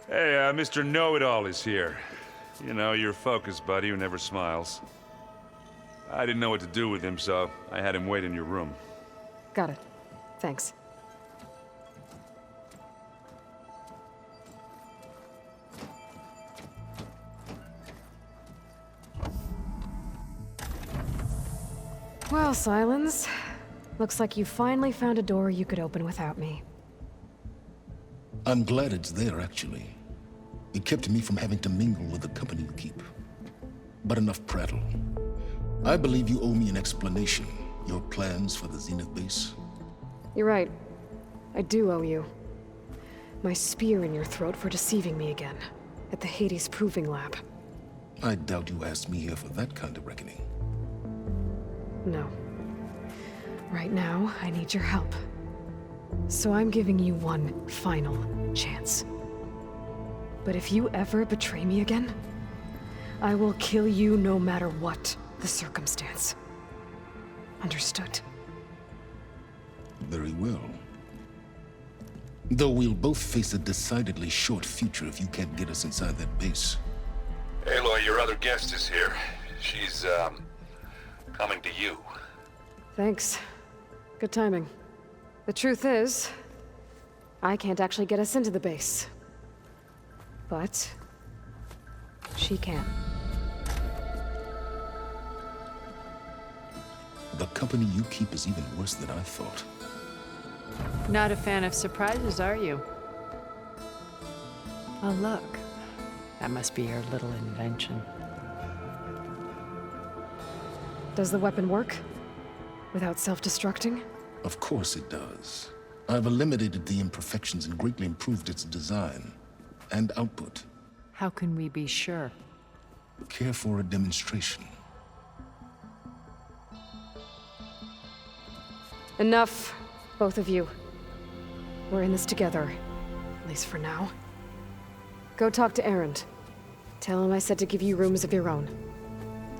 Hey, Mr. Know-It-All is here. You know, your focus buddy who never smiles. I didn't know what to do with him, so I had him wait in your room. Got it. Thanks. Well, Silence. Looks like you finally found a door you could open without me. I'm glad it's there, actually. It kept me from having to mingle with the company you keep. But enough prattle. I believe you owe me an explanation. Your plans for the Zenith base? You're right. I do owe you. My spear in your throat for deceiving me again. At the Hades Proving Lab. I doubt you asked me here for that kind of reckoning. No. Right now, I need your help. So I'm giving you one final chance. But if you ever betray me again, I will kill you no matter what the circumstance. Understood? Very well. Though we'll both face a decidedly short future if you can't get us inside that base. Aloy, your other guest is here. She's, coming to you. Thanks. Good timing. The truth is, I can't actually get us into the base. But she can. The company you keep is even worse than I thought. Not a fan of surprises, are you? Oh, look. That must be your little invention. Does the weapon work? Without self-destructing? Of course it does. I've eliminated the imperfections and greatly improved its design and output. How can we be sure? Care for a demonstration? Enough, both of you. We're in this together, at least for now. Go talk to Erend. Tell him I said to give you rooms of your own.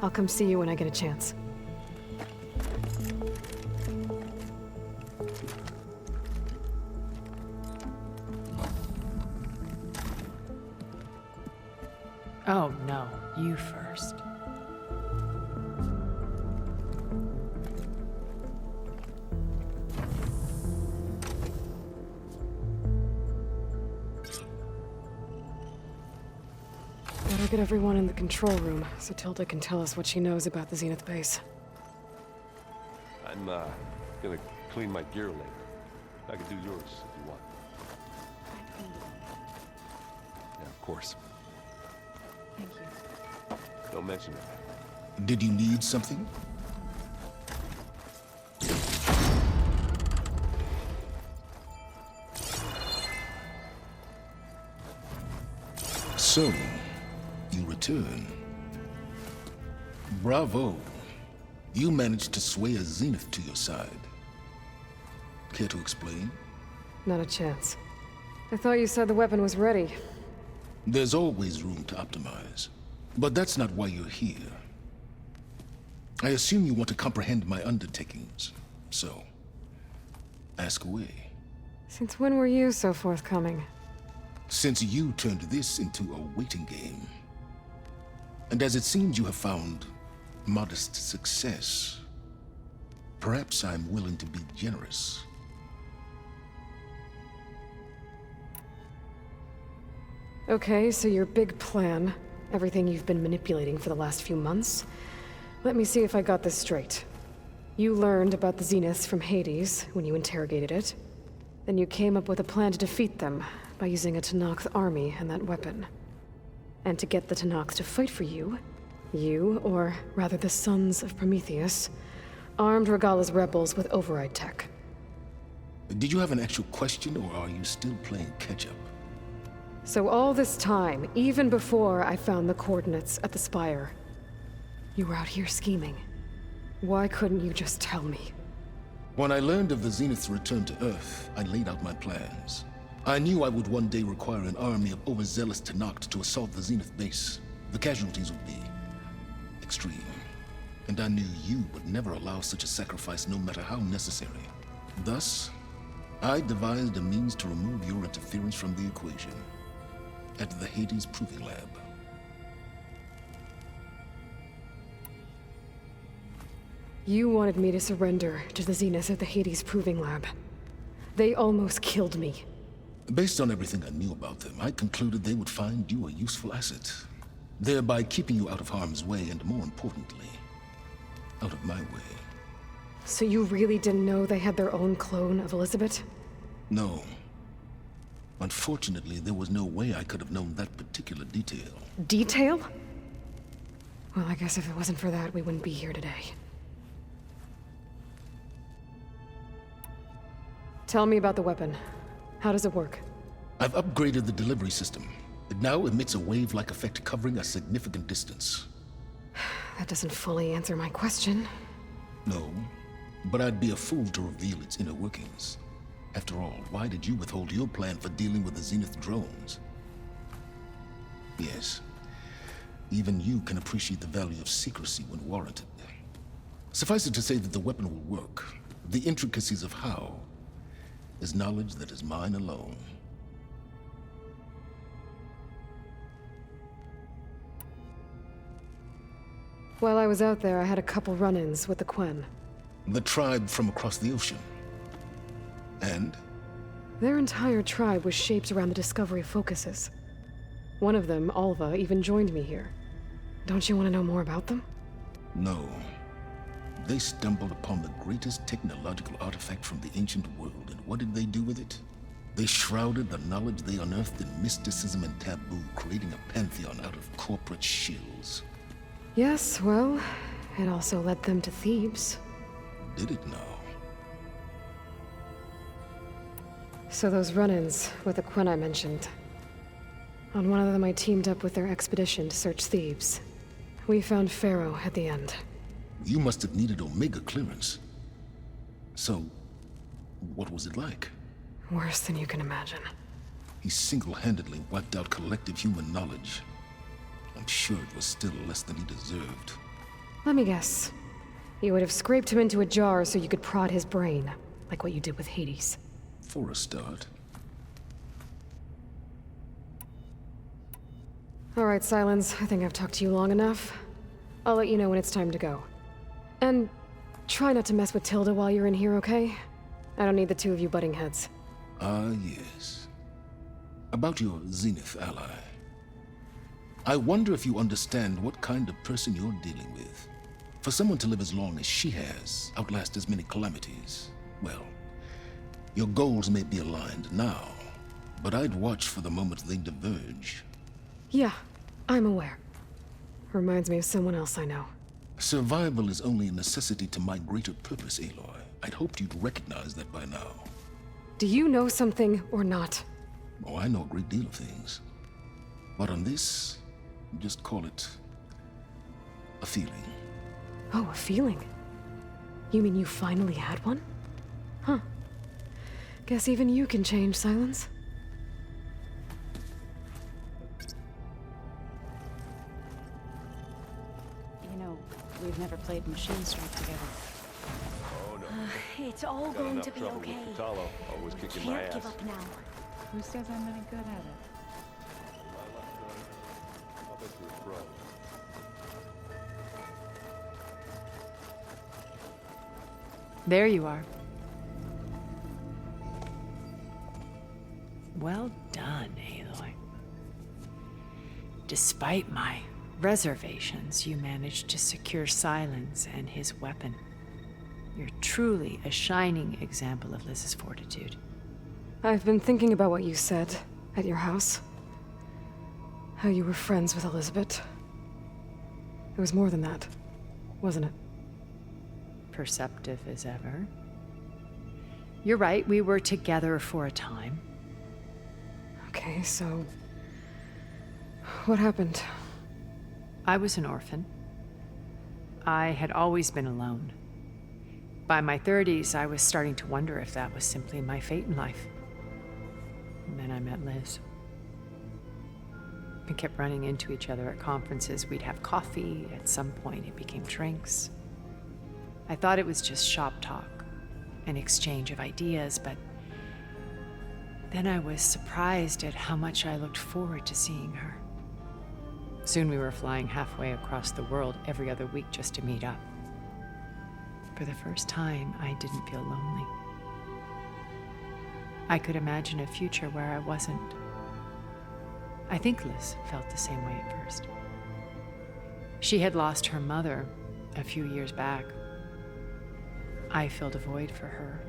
I'll come see you when I get a chance. Oh, no. You first. Better get everyone in the control room, so Tilda can tell us what she knows about the Zenith base. I'm, gonna clean my gear later. I can do yours if you want. Yeah, of course. Thank you. Don't mention it. Did you need something? So, you return. Bravo. You managed to sway a Zenith to your side. Care to explain? Not a chance. I thought you said the weapon was ready. There's always room to optimize. But that's not why you're here. I assume you want to comprehend my undertakings. So, ask away. Since when were you so forthcoming? Since you turned this into a waiting game. And as it seems you have found modest success, perhaps I'm willing to be generous. Okay, so your big plan, everything you've been manipulating for the last few months. Let me see if I got this straight. You learned about the Zeniths from Hades when you interrogated it. Then you came up with a plan to defeat them by using a Tenakth army and that weapon. And to get the Tenakth to fight for you, or rather the Sons of Prometheus, armed Regalla's rebels with override tech. Did you have an actual question, or are you still playing catch-up? So all this time, even before I found the coordinates at the Spire, you were out here scheming. Why couldn't you just tell me? When I learned of the Zenith's return to Earth, I laid out my plans. I knew I would one day require an army of overzealous Tenakth to assault the Zenith base. The casualties would be extreme. And I knew you would never allow such a sacrifice, no matter how necessary. Thus, I devised a means to remove your interference from the equation. at the Hades Proving Lab. You wanted me to surrender to the Zenith at the Hades Proving Lab. They almost killed me. Based on everything I knew about them, I concluded they would find you a useful asset, thereby keeping you out of harm's way and, more importantly, out of my way. So you really didn't know they had their own clone of Elisabet? No. Unfortunately, there was no way I could have known that particular detail. Detail? Well, I guess if it wasn't for that, we wouldn't be here today. Tell me about the weapon. How does it work? I've upgraded the delivery system. It now emits a wave-like effect covering a significant distance. That doesn't fully answer my question. No, but I'd be a fool to reveal its inner workings. After all, why did you withhold your plan for dealing with the Zenith drones? Yes, even you can appreciate the value of secrecy when warranted. Suffice it to say that the weapon will work. The intricacies of how is knowledge that is mine alone. While I was out there, I had a couple run-ins with the Quen. The tribe from across the ocean. And? Their entire tribe was shaped around the discovery of focuses. One of them, Alva, even joined me here. Don't you want to know more about them? No. They stumbled upon the greatest technological artifact from the ancient world, and what did they do with it? They shrouded the knowledge they unearthed in mysticism and taboo, creating a pantheon out of corporate shills. Yes, well, it also led them to Thebes. Did it now? So those run-ins with the Quen I mentioned. On one of them I teamed up with their expedition to search Thebes. We found Pharaoh at the end. You must have needed Omega clearance. So, what was it like? Worse than you can imagine. He single-handedly wiped out collective human knowledge. I'm sure it was still less than he deserved. Let me guess. You would have scraped him into a jar so you could prod his brain, like what you did with Hades. For a start. All right, Silence. I think I've talked to you long enough. I'll let you know when it's time to go. And try not to mess with Tilda while you're in here, okay? I don't need the two of you butting heads. Ah, yes. About your Zenith ally. I wonder if you understand what kind of person you're dealing with. For someone to live as long as she has, outlast as many calamities, well, your goals may be aligned now, but I'd watch for the moment they diverge. Yeah, I'm aware. Reminds me of someone else I know. Survival is only a necessity to my greater purpose, Aloy. I'd hoped you'd recognize that by now. Do you know something or not? Oh, I know a great deal of things. But on this, just call it a feeling. Oh, a feeling? You mean you finally had one? Huh. Guess even you can change, Silence. You know, we've never played Machine Strike together. Oh no. It's all Got going enough to be trouble okay. with Patalo, always kicking my Can't ass. give up now. Who says I'm any good at it? I'll bet you're a pro. There you are. Well done, Aloy. Despite my reservations, you managed to secure Silence and his weapon. You're truly a shining example of Liz's fortitude. I've been thinking about what you said at your house. How you were friends with Elisabet. It was more than that, wasn't it? Perceptive as ever. You're right, we were together for a time. Okay, so... what happened? I was an orphan. I had always been alone. By my 30s, I was starting to wonder if that was simply my fate in life. And then I met Liz. We kept running into each other at conferences. We'd have coffee. At some point, it became drinks. I thought it was just shop talk, an exchange of ideas, but Then I was surprised at how much I looked forward to seeing her. Soon we were flying halfway across the world every other week just to meet up. For the first time, I didn't feel lonely. I could imagine a future where I wasn't. I think Liz felt the same way at first. She had lost her mother a few years back. I filled a void for her.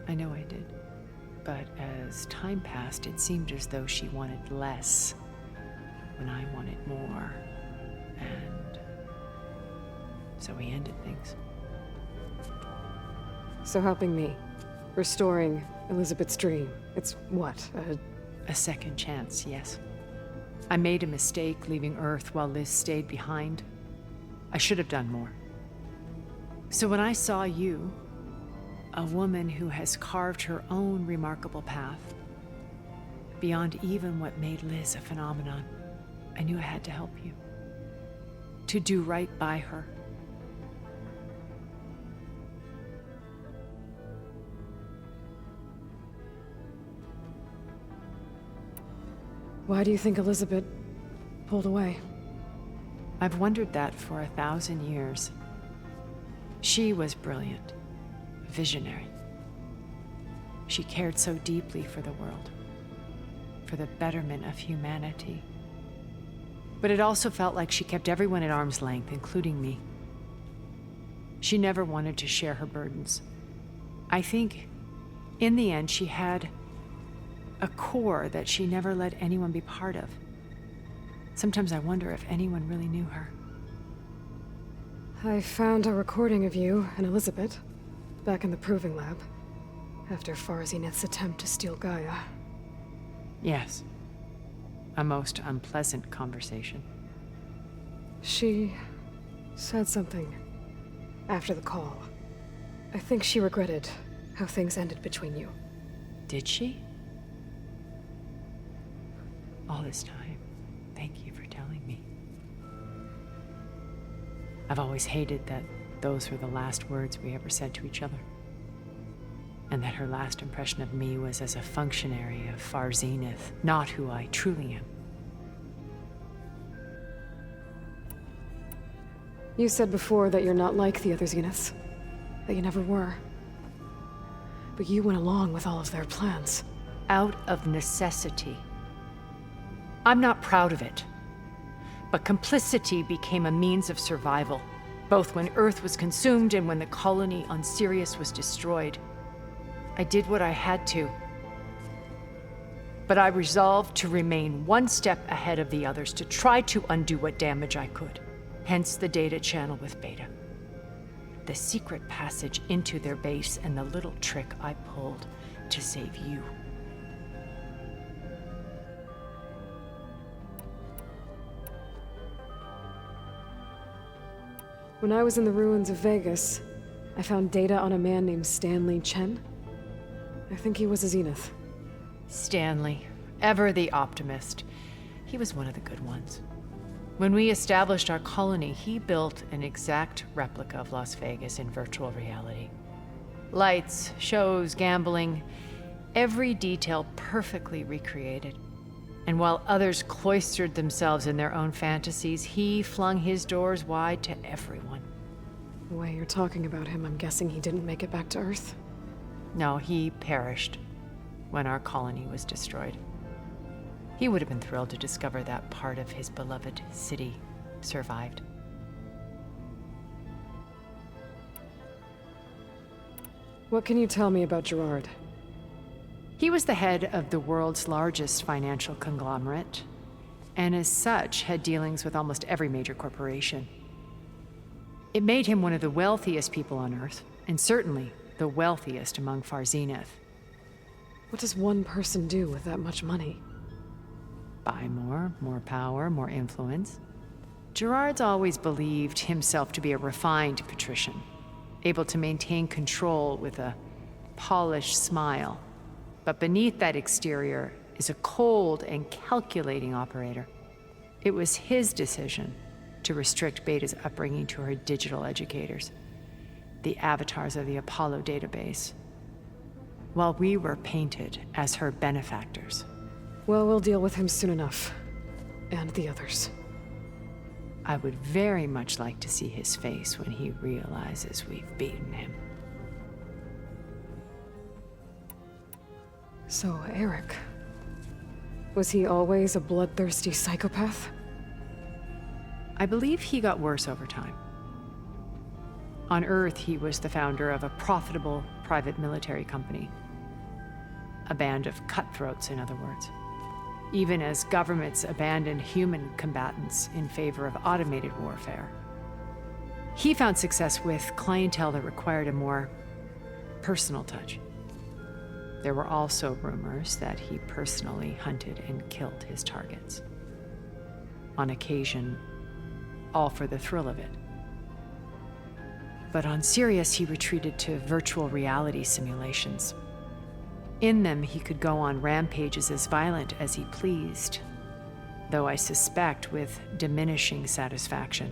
I know I did. But as time passed, it seemed as though she wanted less when I wanted more. And so we ended things. So helping me, restoring Elisabet's dream, it's what, A second chance, yes. I made a mistake leaving Earth while Liz stayed behind. I should have done more. So when I saw you, a woman who has carved her own remarkable path, beyond even what made Liz a phenomenon, I knew I had to help you. To do right by her. Why do you think Elisabet pulled away? I've wondered that for 1,000 years. She was brilliant, visionary. She cared so deeply for the world, for the betterment of humanity. But it also felt like she kept everyone at arm's length, including me. She never wanted to share her burdens. I think, in the end, she had a core that she never let anyone be part of. Sometimes I wonder if anyone really knew her. I found a recording of you and Elisabet back in the proving lab after Farzineth's attempt to steal Gaia. Yes. A most unpleasant conversation. She said something after the call. I think she regretted how things ended between you. Did she? All this time, thank you for telling me. I've always hated that those were the last words we ever said to each other. And that her last impression of me was as a functionary of Farzineth, not who I truly am. You said before that you're not like the other Zeniths. That you never were. But you went along with all of their plans. Out of necessity. I'm not proud of it. But complicity became a means of survival, both when Earth was consumed and when the colony on Sirius was destroyed. I did what I had to. But I resolved to remain one step ahead of the others, to try to undo what damage I could. Hence the data channel with Beta. The secret passage into their base and the little trick I pulled to save you. When I was in the ruins of Vegas, I found data on a man named Stanley Chen. I think he was a Zenith. Stanley, ever the optimist. He was one of the good ones. When we established our colony, he built an exact replica of Las Vegas in virtual reality. Lights, shows, gambling, every detail perfectly recreated. And while others cloistered themselves in their own fantasies, he flung his doors wide to everyone. The way you're talking about him, I'm guessing he didn't make it back to Earth. No, he perished when our colony was destroyed. He would have been thrilled to discover that part of his beloved city survived. What can you tell me about Gerard? He was the head of the world's largest financial conglomerate, and as such had dealings with almost every major corporation. It made him one of the wealthiest people on Earth, and certainly the wealthiest among Farzineth. What does one person do with that much money? Buy more power, more influence. Gerard's always believed himself to be a refined patrician, able to maintain control with a polished smile. But beneath that exterior is a cold and calculating operator. It was his decision to restrict Beta's upbringing to her digital educators, the avatars of the Apollo database. while we were painted as her benefactors. Well, we'll deal with him soon enough. And the others. I would very much like to see his face when he realizes we've beaten him. So, Eric. Was he always a bloodthirsty psychopath? I believe he got worse over time. On Earth, he was the founder of a profitable private military company. A band of cutthroats, in other words. Even as governments abandoned human combatants in favor of automated warfare. He found success with clientele that required a more personal touch. There were also rumors that he personally hunted and killed his targets. On occasion, all for the thrill of it. But on Sirius, he retreated to virtual reality simulations. In them, he could go on rampages as violent as he pleased, though I suspect with diminishing satisfaction.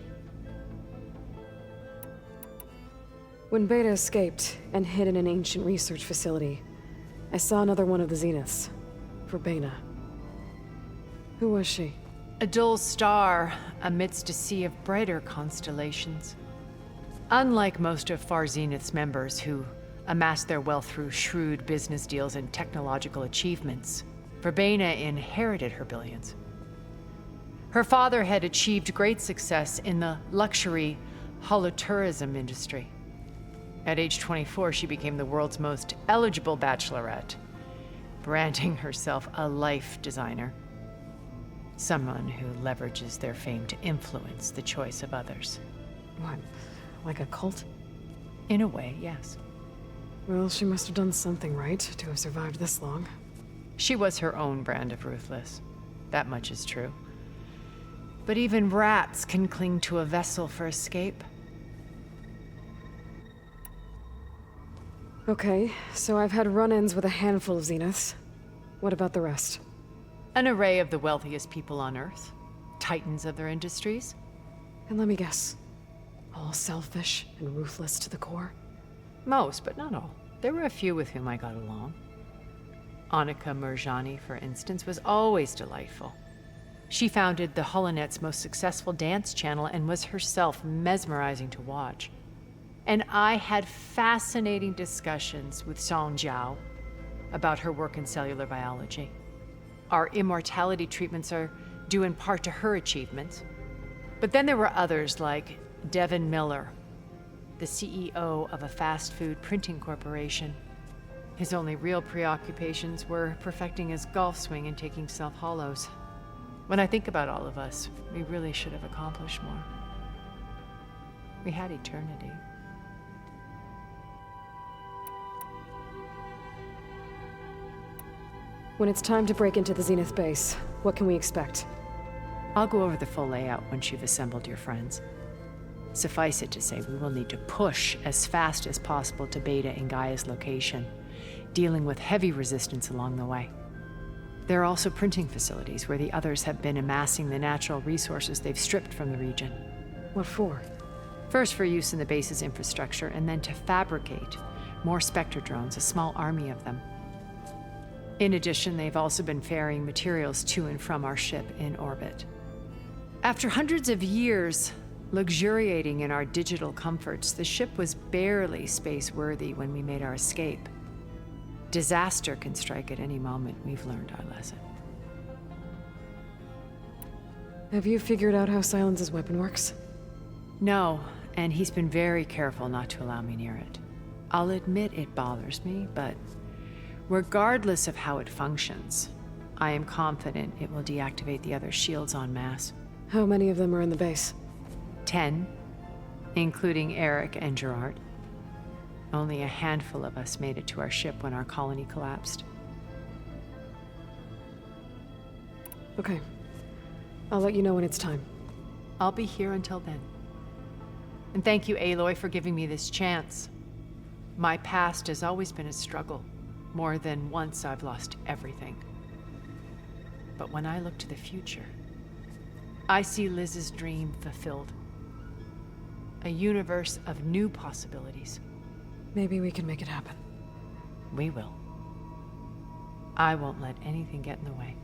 When Beta escaped and hid in an ancient research facility, I saw another one of the Zeniths, Verbena. Who was she? A dull star amidst a sea of brighter constellations. Unlike most of Far Zenith's members who amassed their wealth through shrewd business deals and technological achievements, Verbena inherited her billions. Her father had achieved great success in the luxury holotourism industry. At age 24, she became the world's most eligible bachelorette, branding herself a life designer. Someone who leverages their fame to influence the choice of others. What, like a cult? In a way, yes. Well, she must have done something right to have survived this long. She was her own brand of ruthless. That much is true. But even rats can cling to a vessel for escape. Okay, so I've had run-ins with a handful of Zeniths. What about the rest? An array of the wealthiest people on Earth. Titans of their industries. And let me guess. All selfish and ruthless to the core? Most, but not all. There were a few with whom I got along. Annika Murjani, for instance, was always delightful. She founded the HoloNet's most successful dance channel and was herself mesmerizing to watch. And I had fascinating discussions with Song Jiao about her work in cellular biology. Our immortality treatments are due in part to her achievements. But then there were others like Devin Miller, the CEO of a fast food printing corporation. His only real preoccupations were perfecting his golf swing and taking self-hollows. When I think about all of us, we really should have accomplished more. We had eternity. When it's time to break into the Zenith base, what can we expect? I'll go over the full layout once you've assembled your friends. Suffice it to say, we will need to push as fast as possible to Beta and Gaia's location, dealing with heavy resistance along the way. There are also printing facilities where the others have been amassing the natural resources they've stripped from the region. What for? First for use in the base's infrastructure, and then to fabricate more Spectre drones, a small army of them. In addition, they've also been ferrying materials to and from our ship in orbit. After hundreds of years luxuriating in our digital comforts, the ship was barely space-worthy when we made our escape. Disaster can strike at any moment. We've learned our lesson. Have you figured out how Silence's weapon works? No, and he's been very careful not to allow me near it. I'll admit it bothers me, but regardless of how it functions, I am confident it will deactivate the other shields en masse. How many of them are in the base? 10, including Eric and Gerard. Only a handful of us made it to our ship when our colony collapsed. Okay. I'll let you know when it's time. I'll be here until then. And thank you, Aloy, for giving me this chance. My past has always been a struggle. More than once I've lost everything. But when I look to the future, I see Liz's dream fulfilled. A universe of new possibilities. Maybe we can make it happen. We will. I won't let anything get in the way.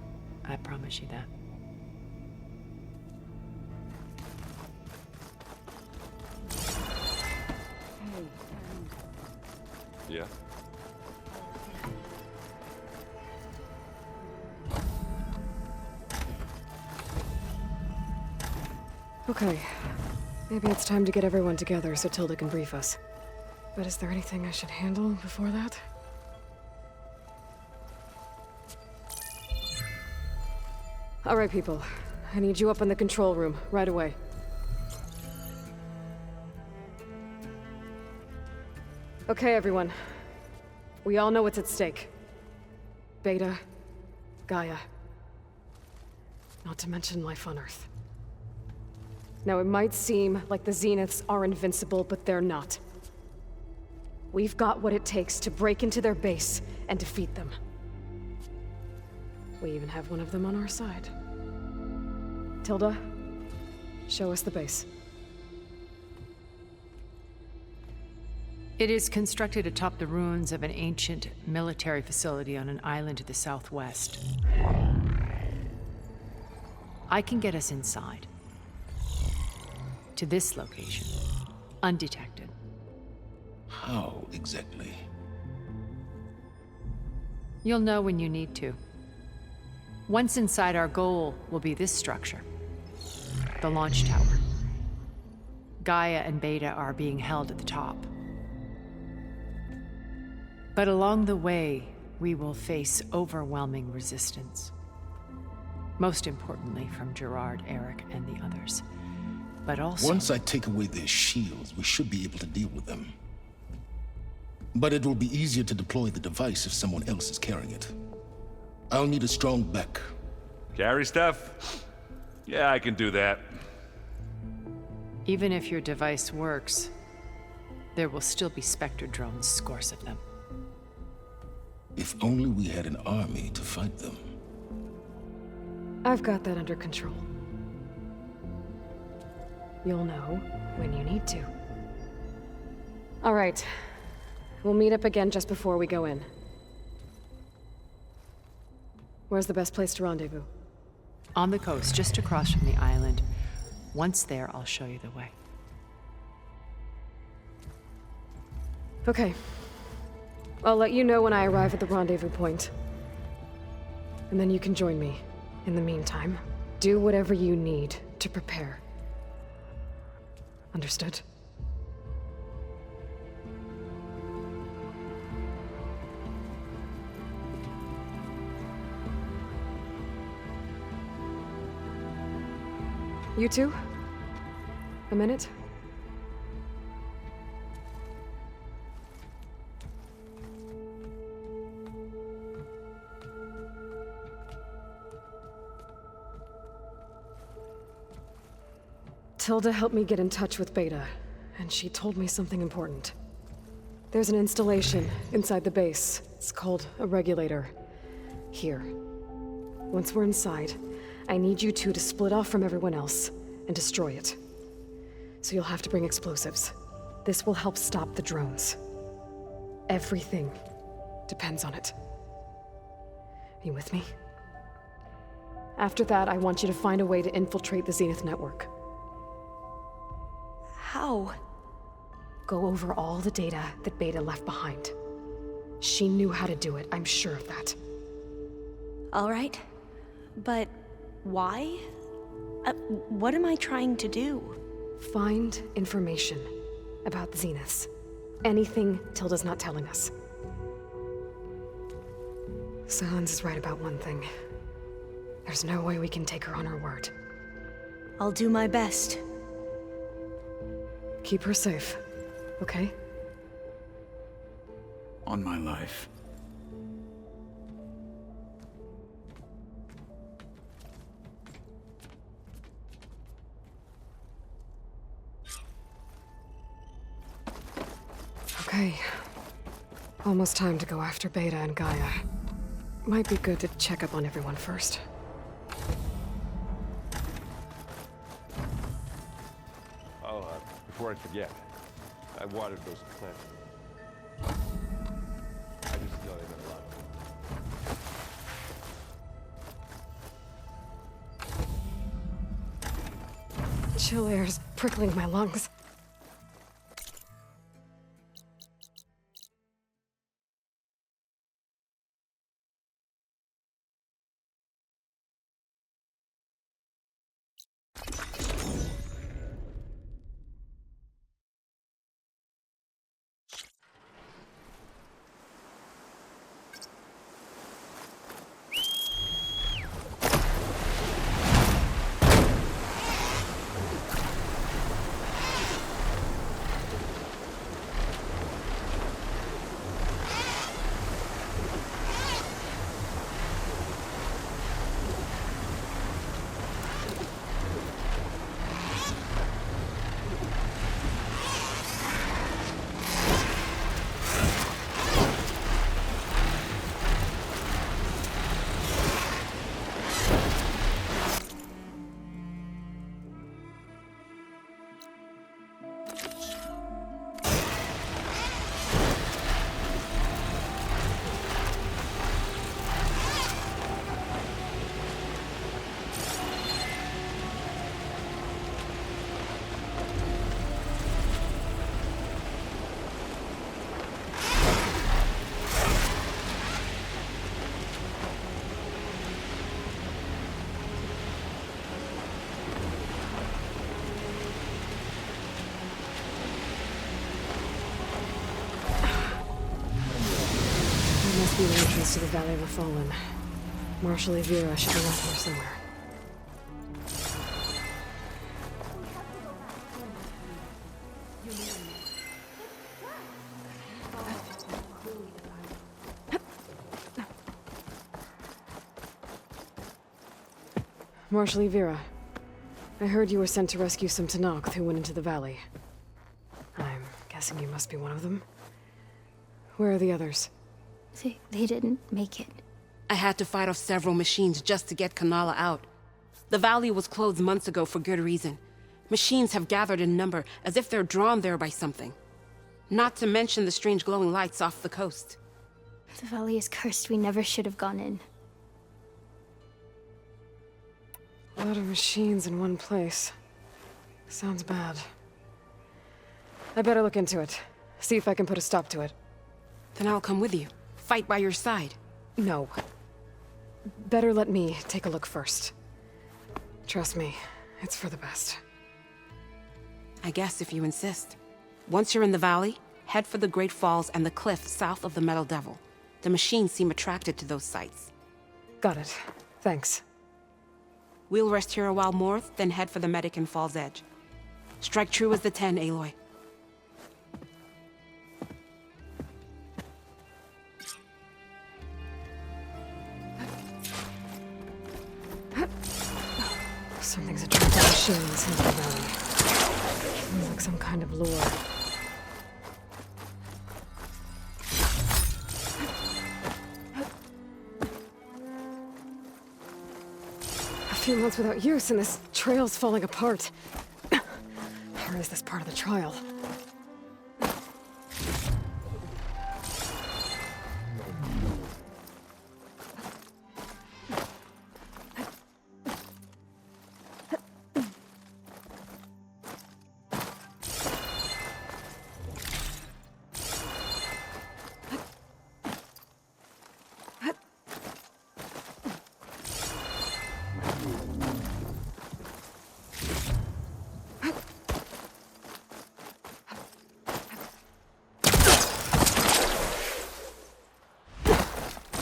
I promise you that. Yeah? Okay. Maybe it's time to get everyone together so Tilda can brief us. But is there anything I should handle before that? All right, people. I need you up in the control room, right away. Okay, everyone. We all know what's at stake. Beta, Gaia. Not to mention life on Earth. Now, it might seem like the Zeniths are invincible, but they're not. We've got what it takes to break into their base and defeat them. We even have one of them on our side. Tilda, show us the base. It is constructed atop the ruins of an ancient military facility on an island to the southwest. I can get us inside. To this location, undetected. How exactly? You'll know when you need to. Once inside, our goal will be this structure. The launch tower. Gaia and Beta are being held at the top. But along the way, we will face overwhelming resistance. Most importantly from Gerard, Eric, and the others. But also... Once I take away their shields, we should be able to deal with them. But it will be easier to deploy the device if someone else is carrying it. I'll need a strong back. Carry stuff? Yeah, I can do that. Even if your device works, there will still be Spectre drones, scores of them. If only we had an army to fight them. I've got that under control. You'll know when you need to. All right. We'll meet up again just before we go in. Where's the best place to rendezvous? On the coast, just across from the island. Once there, I'll show you the way. Okay. I'll let you know when I arrive at the rendezvous point. And then you can join me. In the meantime, do whatever you need to prepare. Understood? You two? A minute? Tilda helped me get in touch with Beta, and she told me something important. There's an installation inside the base. It's called a regulator. Here. Once we're inside, I need you two to split off from everyone else and destroy it. So you'll have to bring explosives. This will help stop the drones. Everything depends on it. Are you with me? After that, I want you to find a way to infiltrate the Zenith network. How? Go over all the data that Beta left behind. She knew how to do it, I'm sure of that. All right. But why? What am I trying to do? Find information about the Zeniths. Anything Tilda's not telling us. Sans is right about one thing. There's no way we can take her on her word. I'll do my best. Keep her safe, okay? On my life. Okay. Almost time to go after Beta and Gaia. Might be good to check up on everyone first. Oh, before I forget, I watered those plants. I just know they got a lot. chill air's prickling my lungs. Must be the entrance to the Valley of the Fallen. Marshal Vera should be around here somewhere. Marshal Vera, I heard you were sent to rescue some Tenakth who went into the valley. I'm guessing you must be one of them. Where are the others? They didn't make it. I had to fight off several machines just to get Kanala out. The valley was closed months ago for good reason. Machines have gathered in number, as if they're drawn there by something. Not to mention the strange glowing lights off the coast. The valley is cursed. We never should have gone in. A lot of machines in one place. Sounds bad. I better look into it. See if I can put a stop to it. Then I'll come with you. Fight by your side. No. Better let me take a look first. Trust me, it's for the best. I guess if you insist. Once you're in the valley, head for the Great Falls and the cliff south of the Metal Devil. The machines seem attracted to those sites. Got it. Thanks. We'll rest here a while more, then head for the medic in Fall's Edge. Strike true as the 10, Aloy. Something's attracting machines into the valley. Sounds like some kind of lure. A few months without use and this trail's falling apart. Or is this part of the trial?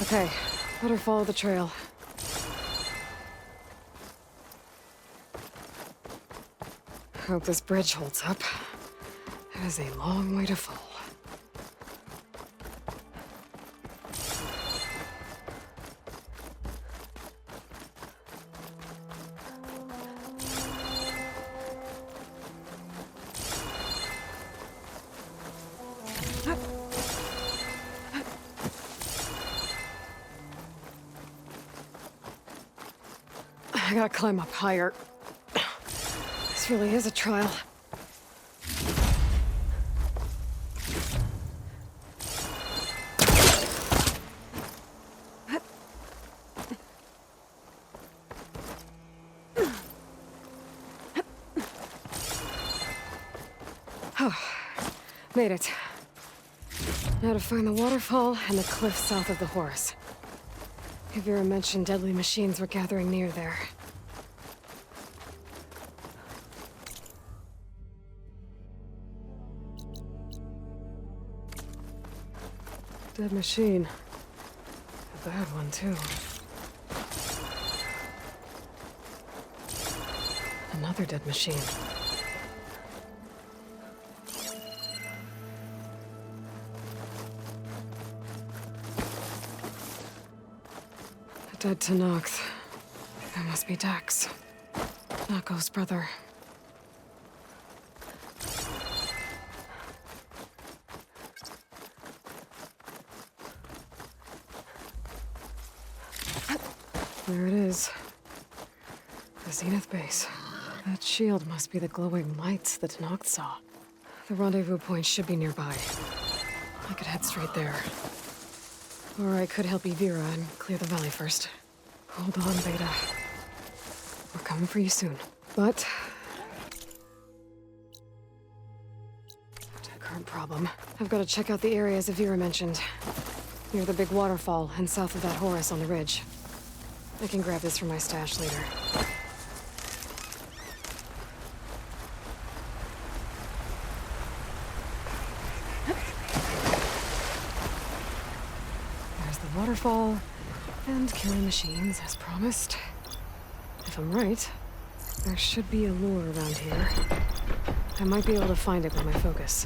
Okay, better follow the trail. Hope this bridge holds up. That is a long way to fall. I gotta climb up higher. This really is a trial. Made it. Now to find the waterfall and the cliff south of the Horus. Vera mentioned deadly machines were gathering near there. Dead machine. A bad one, too. Another dead machine. A dead Tanox. That must be Dax. Nako's brother. There it is. The Zenith base. That shield must be the glowing lights that Tanox saw. The rendezvous point should be nearby. I could head straight there. Or I could help Vera and clear the valley first. Hold on, Beta. We're coming for you soon. But... the current problem. I've got to check out the areas Vera mentioned. Near the big waterfall and south of that Horus on the ridge. I can grab this from my stash later. There's the waterfall, and killing machines as promised. If I'm right, there should be a lure around here. I might be able to find it with my focus.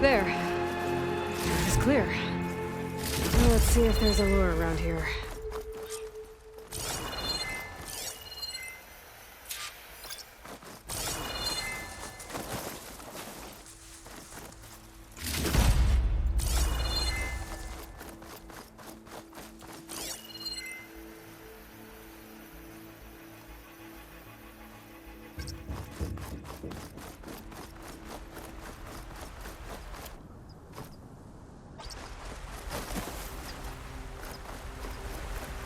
There. It's clear. Now let's see if there's a lure around here.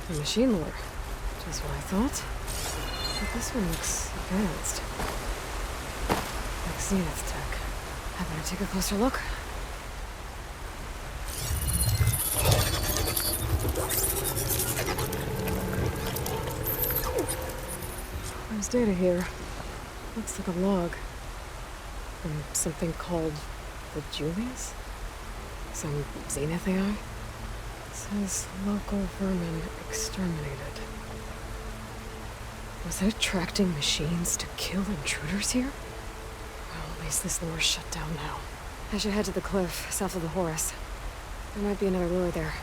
A machine lure. Just what I thought. But this one looks advanced. Like Zenith tech. I better take a closer look. There's data here. Looks like a log. From something called the Julius? Some Zenith AI? Says local vermin exterminated. Was it attracting machines to kill intruders here? Well, at least this lure's shut down now. I should head to the cliff south of the Horus. There might be another lure there.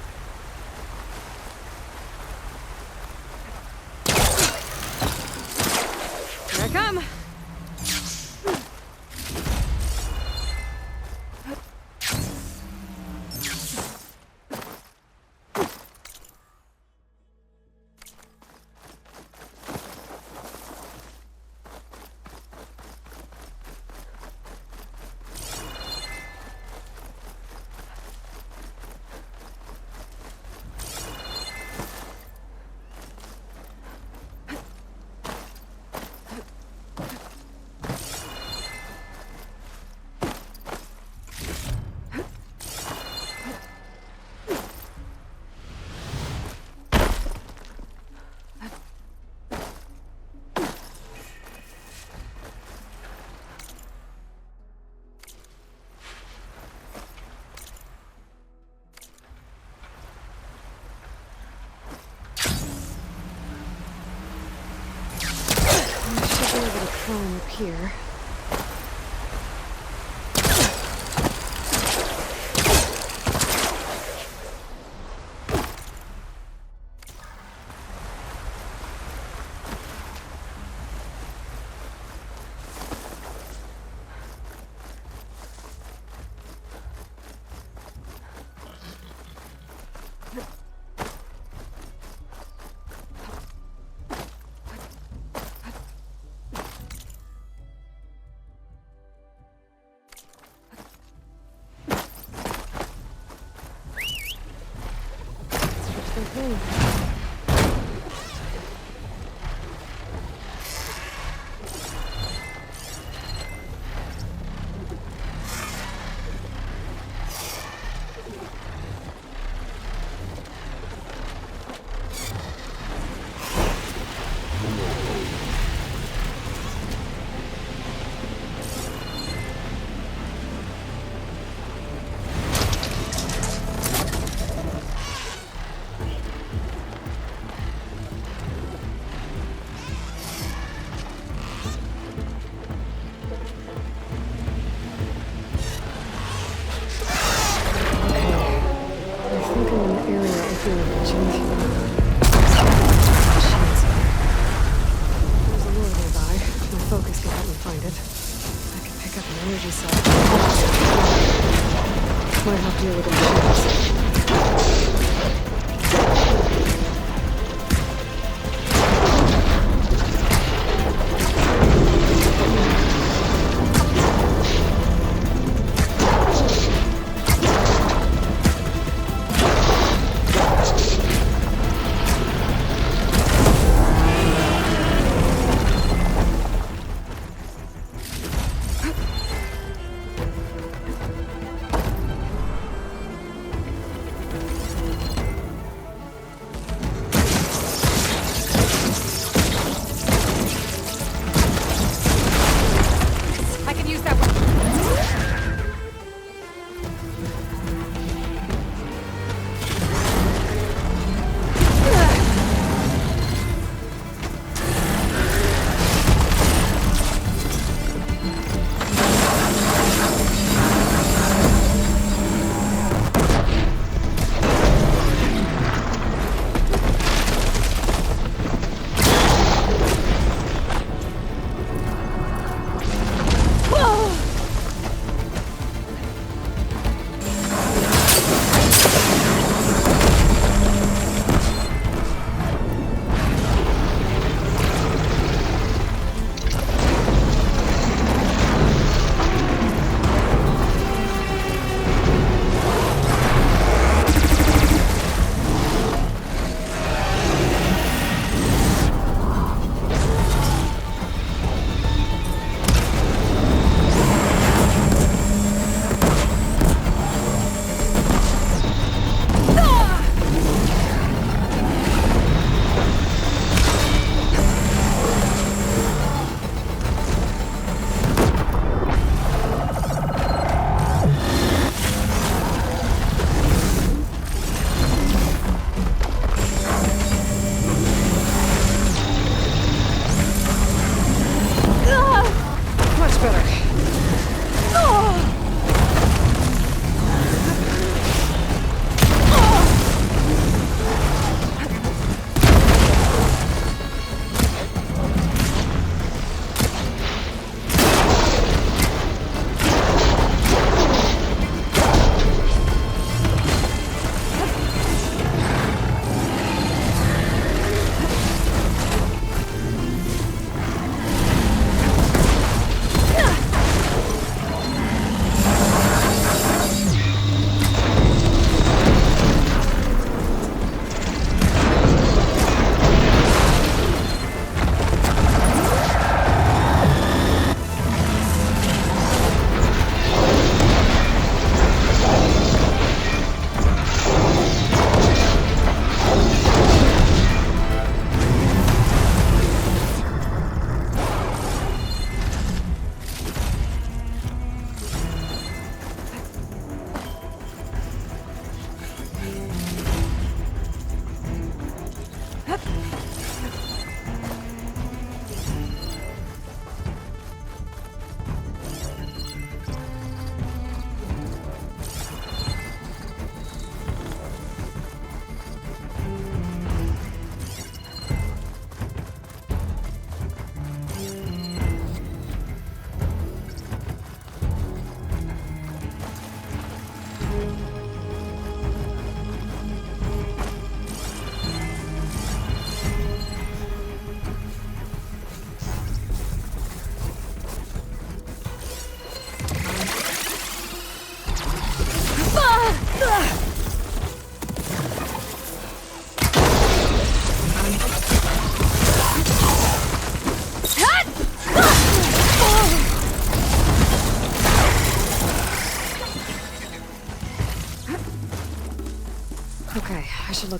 Here I come! be able to climb up here. Might help deal with the machines.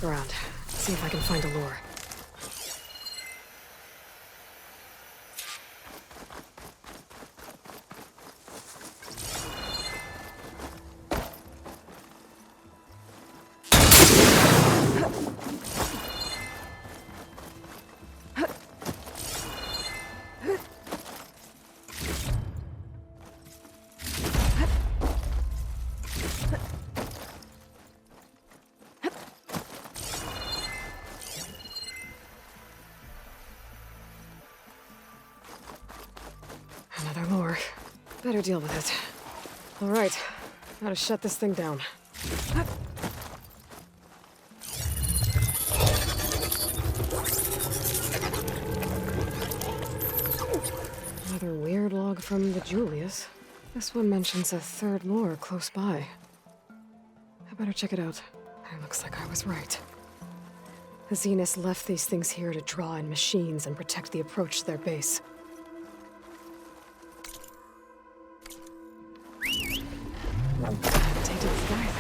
look around. See if I can find Aloy. Another lure. Better deal with it. All right, how to shut this thing down. Another weird log from the Julius. This one mentions a third lure close by. I better check it out. It looks like I was right. The Zeniths left these things here to draw in machines and protect the approach to their base. Tainted sky.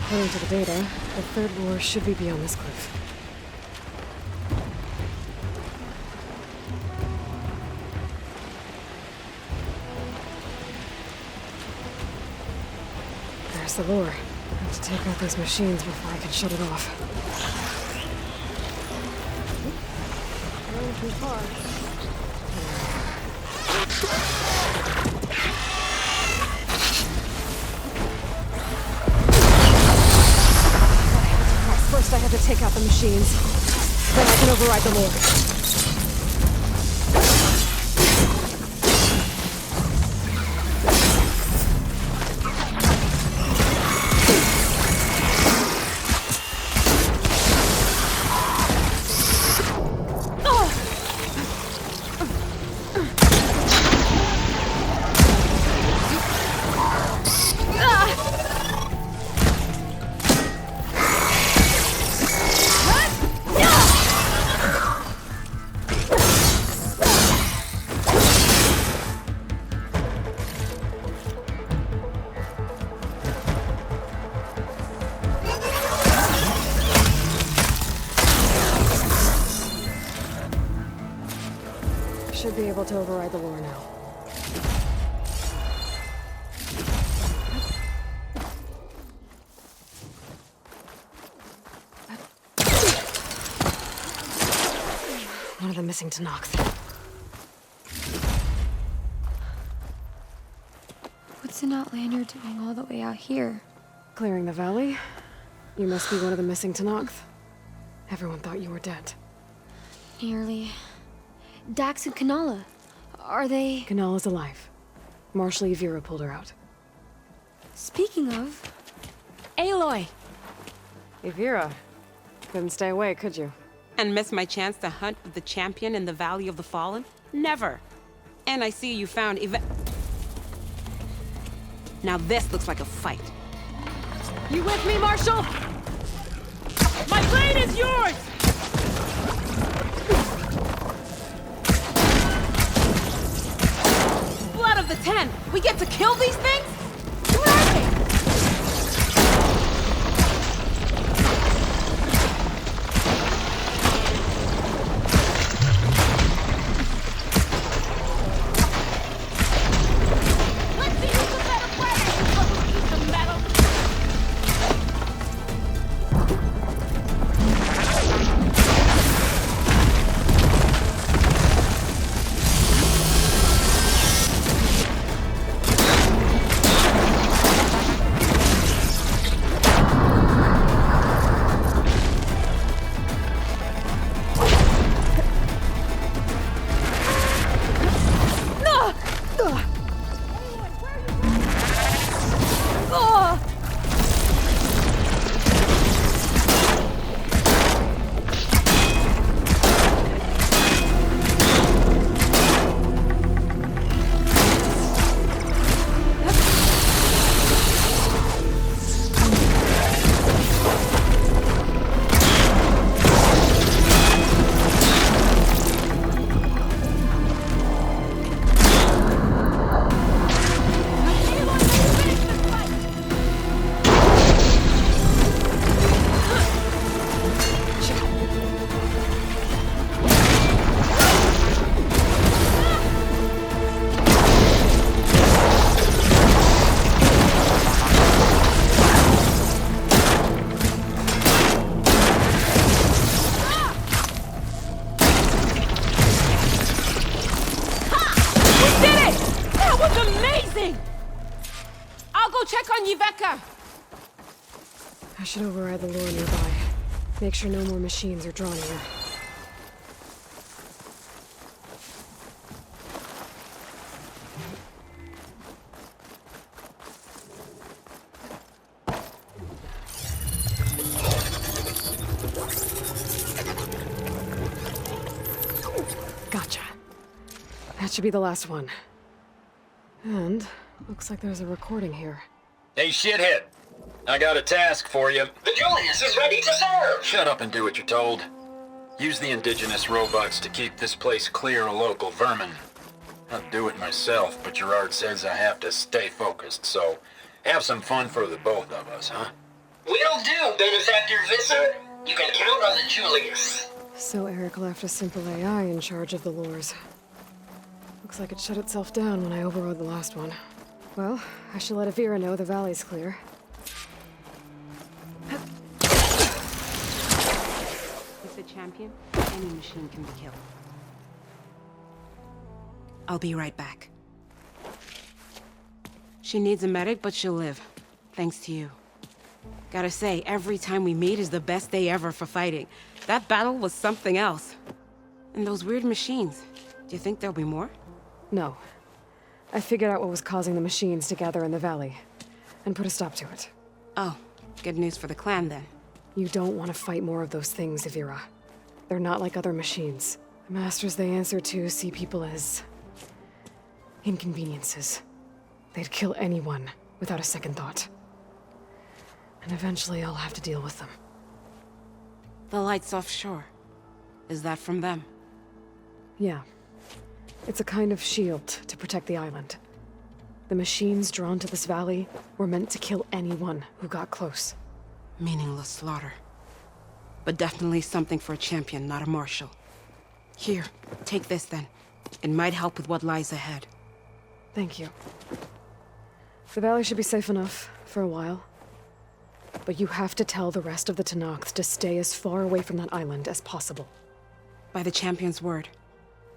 According to the data, the third lure should be beyond this cliff. There's the lure. I have to take out these machines before I can shut it off. Going too far. First I have to take out the machines. Then I can override the lure. Should be able to override the lure now. One of them missing to knock. What's an outlander doing all the way out here? Clearing the valley? You must be one of the missing Tenakth. Everyone thought you were dead. Nearly. Dax and Kanala. Are they... Kanala's alive. Marshal Yvira pulled her out. Speaking of... Aloy! Yvira. Couldn't stay away, could you? And miss my chance to hunt with the champion in the Valley of the Fallen? Never. And I see you found Now this looks like a fight. You with me, Marshal? My blade is yours! Blood of the Ten! We get to kill these things? What are they? Let's see who's the better player! Eat the metal! I should override the lure nearby. Make sure no more machines are drawn here. Gotcha. That should be the last one. And looks like there's a recording here. Hey, shithead. I got a task for you. The Julius is ready to serve! Shut up and do what you're told. Use the indigenous robots to keep this place clear of local vermin. I'll do it myself, but Gerard says I have to stay focused, so have some fun for the both of us, huh? Will do, Benefactor Visser. You can count on the Julius. So Eric left a simple AI in charge of the lures. Looks like it shut itself down when I overrode the last one. Well, I should let Avira know the valley's clear. With the champion, any machine can be killed. I'll be right back. She needs a medic, but she'll live. Thanks to you. Gotta say, every time we meet is the best day ever for fighting. That battle was something else. And those weird machines. Do you think there'll be more? No. I figured out what was causing the machines to gather in the valley, and put a stop to it. Oh, good news for the clan then. You don't want to fight more of those things, Avira. They're not like other machines. The masters they answer to see people as inconveniences. They'd kill anyone without a second thought. And eventually I'll have to deal with them. The lights offshore. Is that from them? Yeah. It's a kind of shield to protect the island. The machines drawn to this valley were meant to kill anyone who got close. Meaningless slaughter. But definitely something for a champion, not a marshal. Here, take this then. It might help with what lies ahead. Thank you. The valley should be safe enough for a while. But you have to tell the rest of the Tenakth to stay as far away from that island as possible. By the champion's word.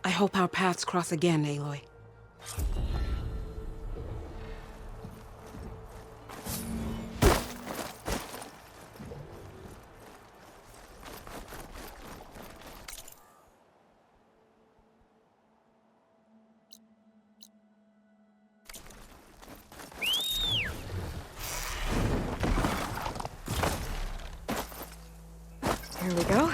I hope our paths cross again, Aloy. Here we go.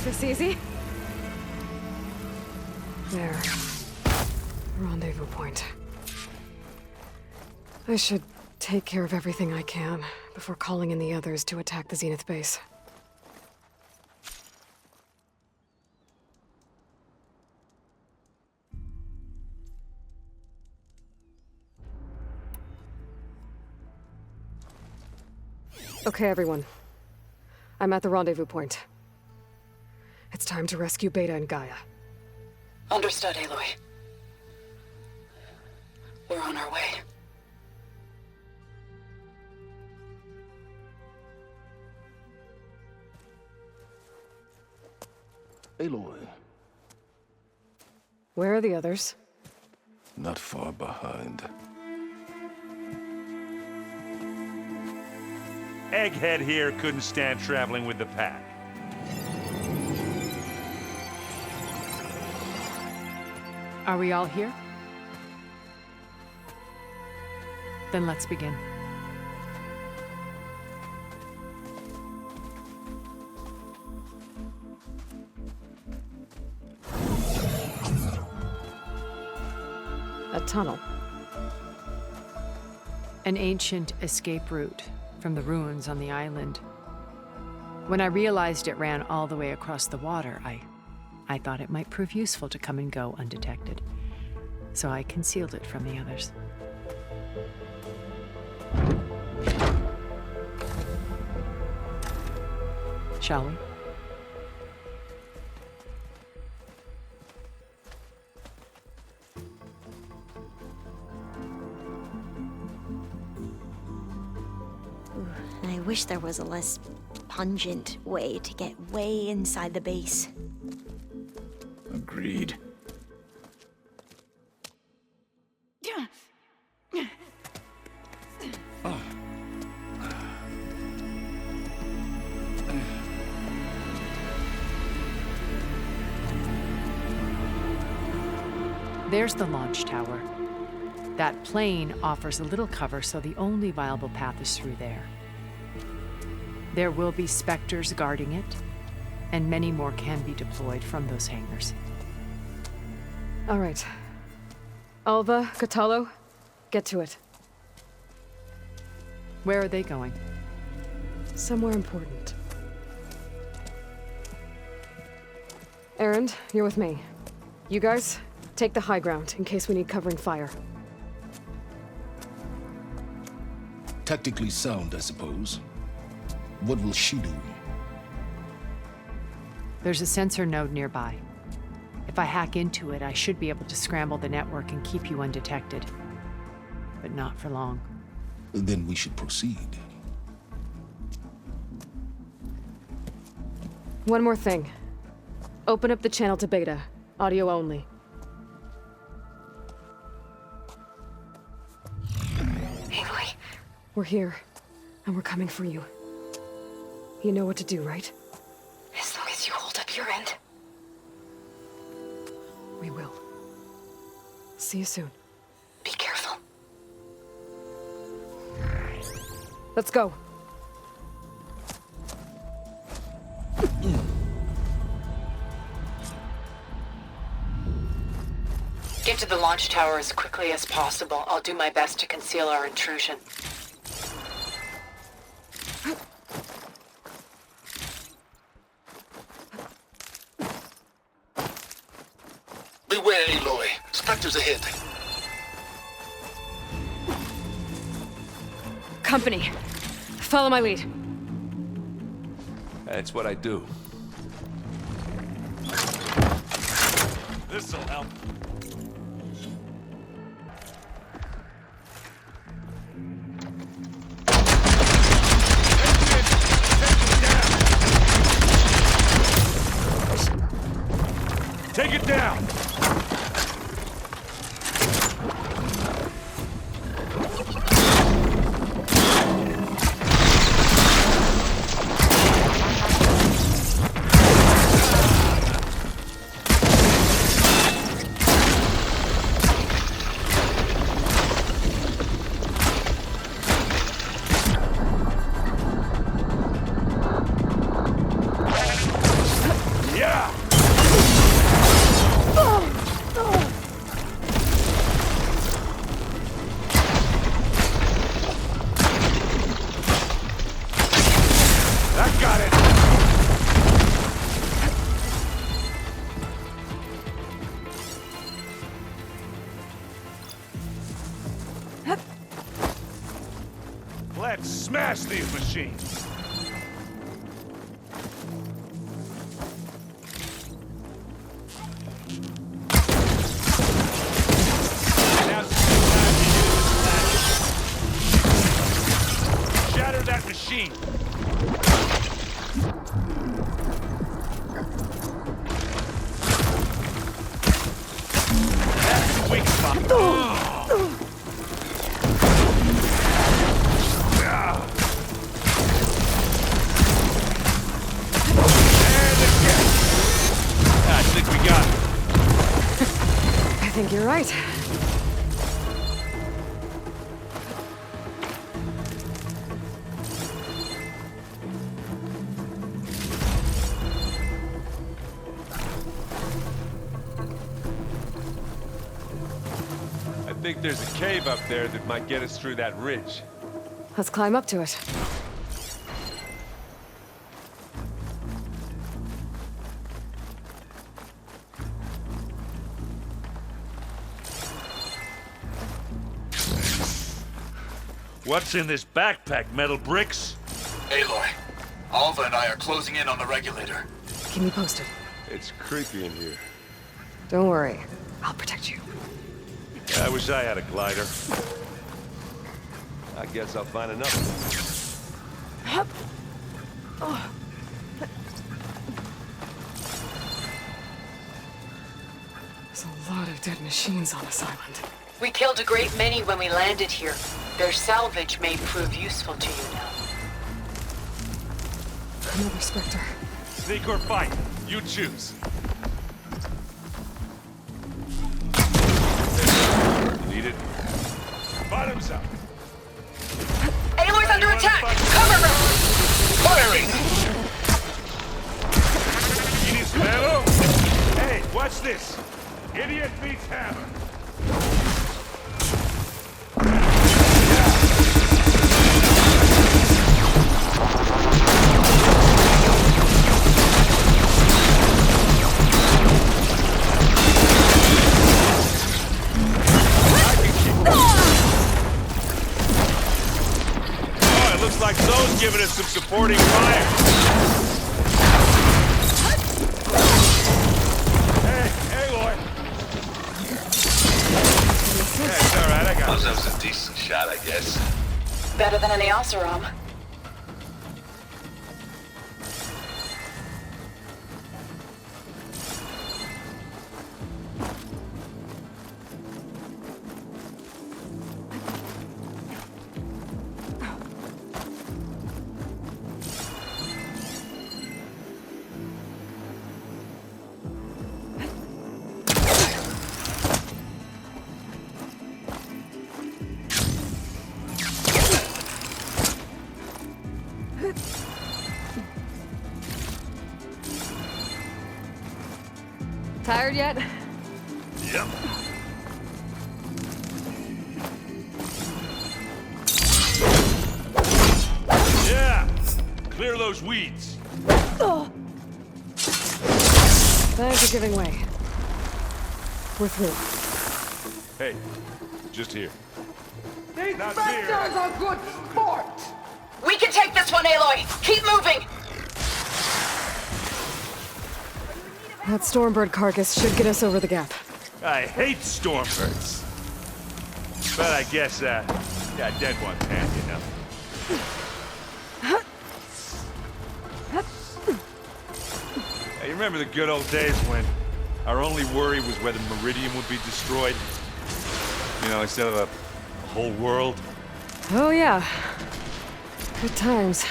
This easy? There. Rendezvous point. I should take care of everything I can before calling in the others to attack the Zenith base. Okay, everyone. I'm at the rendezvous point. It's time to rescue Beta and Gaia. Understood, Aloy. We're on our way. Aloy, Where are the others? not far behind. Egghead here couldn't stand traveling with the pack. Are we all here? Then let's begin. A tunnel. An ancient escape route from the ruins on the island. When I realized it ran all the way across the water, I I thought it might prove useful to come and go undetected, so I concealed it from the others. Shall we? I wish there was a less pungent way to get way inside the base. Agreed. There's the launch tower. That plane offers a little cover, so the only viable path is through there. There will be Spectres guarding it, and many more can be deployed from those hangars. All right. Alva, Catalo, get to it. Where are they going? Somewhere important. Erend, you're with me. You guys, take the high ground in case we need covering fire. Tactically sound, I suppose. What will she do? There's a sensor node nearby. If I hack into it, I should be able to scramble the network and keep you undetected. But not for long. Then we should proceed. One more thing. Open up the channel to Beta. Audio only. Aloy, We're here, and we're coming for you. You know what to do, right? as long as you hold up your end. We will. See you soon. Be careful. Let's go. Get to the launch tower as quickly as possible. I'll do my best to conceal our intrusion. Beware, Aloy. Spectres ahead. Company. Follow my lead. That's what I do. This'll help. Take it down! Yeah! That got it! Let's smash these machines! Now's the time to use the shatter that machine! That's the weak spot. I think we got it. I think you're right. I think there's a cave up there that might get us through that ridge. Let's climb up to it. What's in this backpack, metal bricks? Aloy, Alva and I are closing in on the regulator. Keep me posted. It's creepy in here. Don't worry. I'll protect you. I wish I had a glider. I guess I'll find another. There's a lot of dead machines on this island. We killed a great many when we landed here. Their salvage may prove useful to you now. Another Spectre. Sneak or fight, you choose. Need it? Bottoms up. Aloy's under attack! Cover her! Firing! You need some ammo? Hey, watch this. Idiot beats hammer. Like Zoe's giving us some supporting fire. Hey, Aloy. Yeah, it's all right. I got it. That was a decent shot, I guess. Better than any Oseram. Tired yet? Yep. Yeah! Clear those weeds. Thanks for giving way. We're through. Hey, just here. These Spectres are good sport! We can take this one, Aloy! Keep moving! That Stormbird carcass should get us over the gap. I hate Stormbirds. But I guess, yeah, dead ones handy enough. Hey, you remember the good old days when our only worry was whether Meridian would be destroyed? You know, instead of a whole world? Oh yeah. Good times.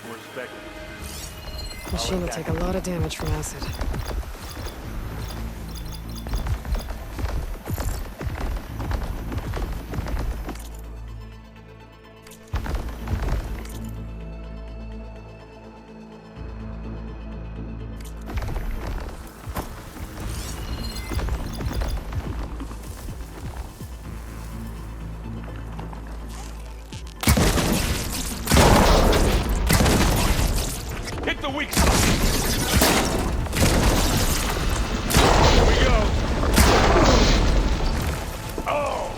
More Spectre. Machine will take a lot of damage from acid. Hit the weak spot! Here we go! Oh!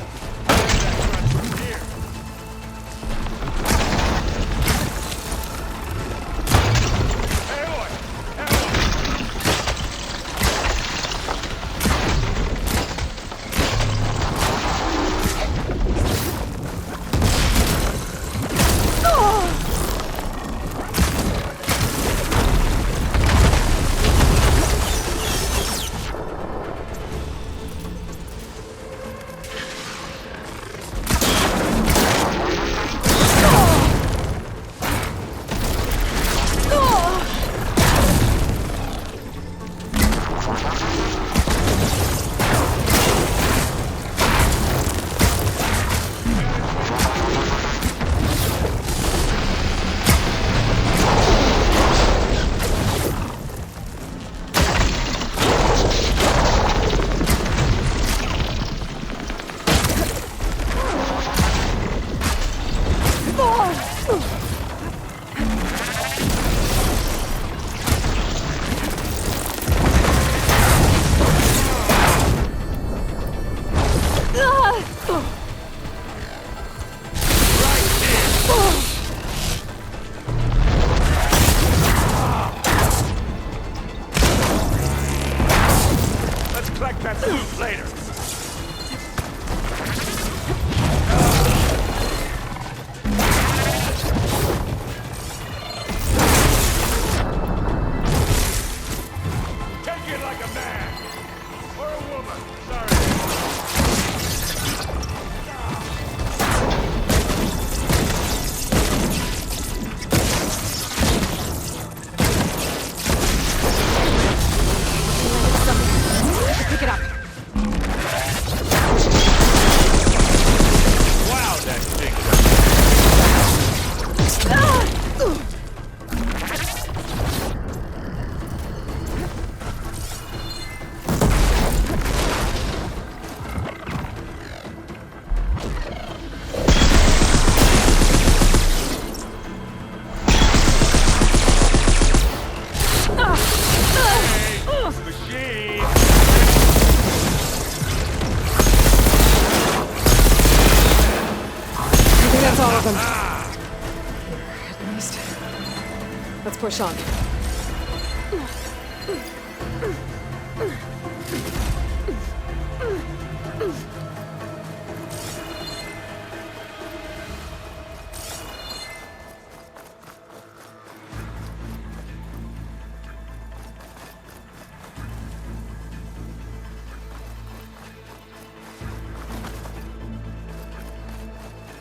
That from here. Aloy! Later. Take it like a man. Or a woman. Sorry. Pick it up. Wow, that thing. Machine. I think that's all of them. At least. Let's push on.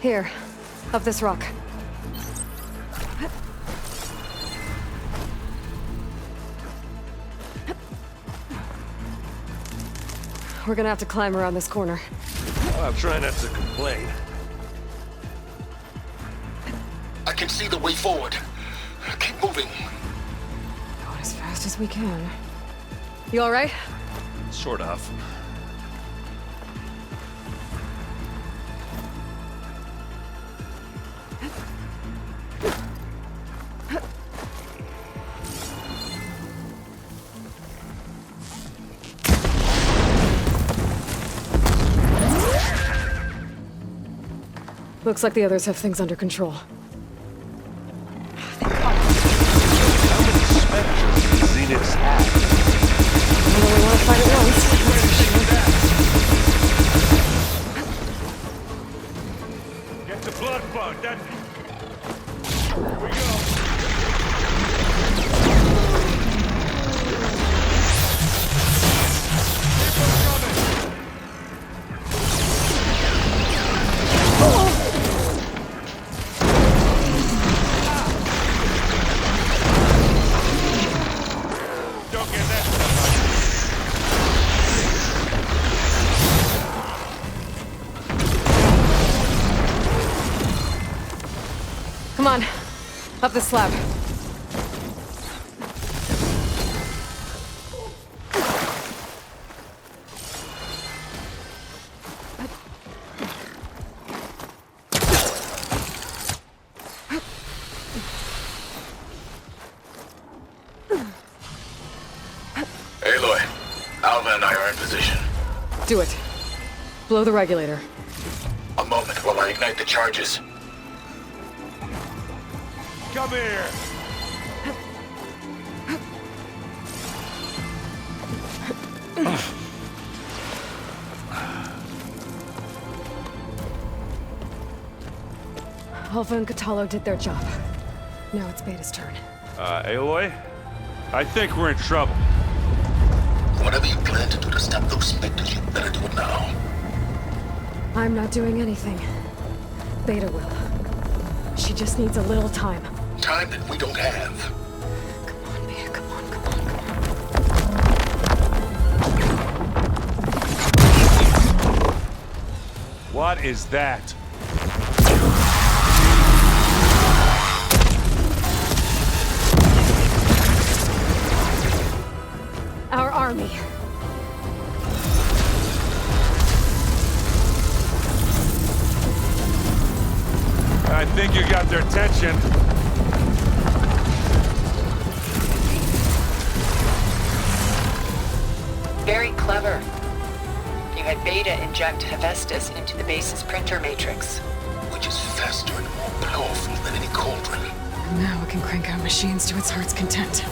Here, up this rock. We're gonna have to climb around this corner. I'll try not to complain. I can see the way forward. Keep moving. Going as fast as we can. You all right? Sort of. Looks like the others have things under control. Zeniths have. I only want to fight at once. Get the blood bug. That. Here we go. Come on, up the slab. Aloy, Alva and I are in position. Do it. Blow the regulator. A moment while I ignite the charges. Come here. Alpha and Catalo did their job. Now it's Beta's turn. Aloy? I think we're in trouble. Whatever you plan to do to stop those specters, you better do it now. I'm not doing anything. Beta will. She just needs a little time. Time that we don't have. Come on, Beta, come on, come on, come on. What is that? Our army. I think you got their attention. Very clever. You had Beta inject Hephaestus into the base's printer matrix. Which is faster and more powerful than any cauldron. And now it can crank out machines to its heart's content.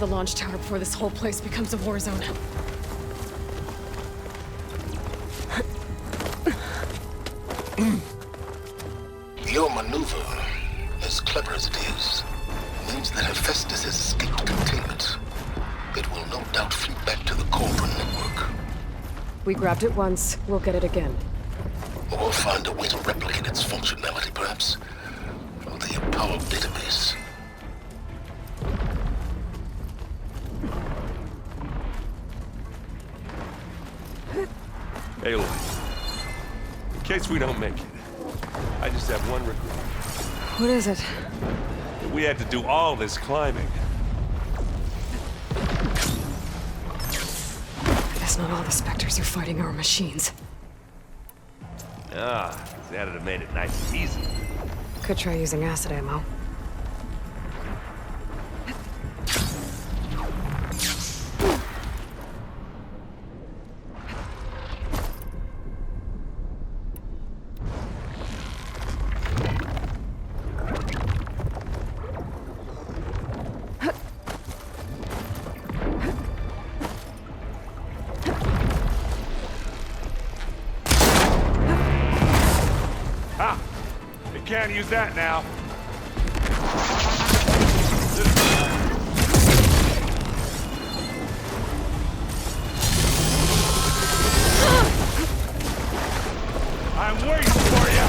the launch tower before this whole place becomes a war zone. Your maneuver, as clever as it is, means that Hephaestus has escaped containment. It will no doubt flee back to the Cauldron network. We grabbed it once, we'll get it again. Or we'll find a way to replicate its functionality, perhaps, through the Apollo database. Aloy, in case we don't make it, I just have one regret. What is it? We had to do all this climbing. I guess not all the Spectres you're fighting are machines. Ah, that'd have made it nice and easy. Could try using acid ammo. Can't use that now. I'm waiting for you.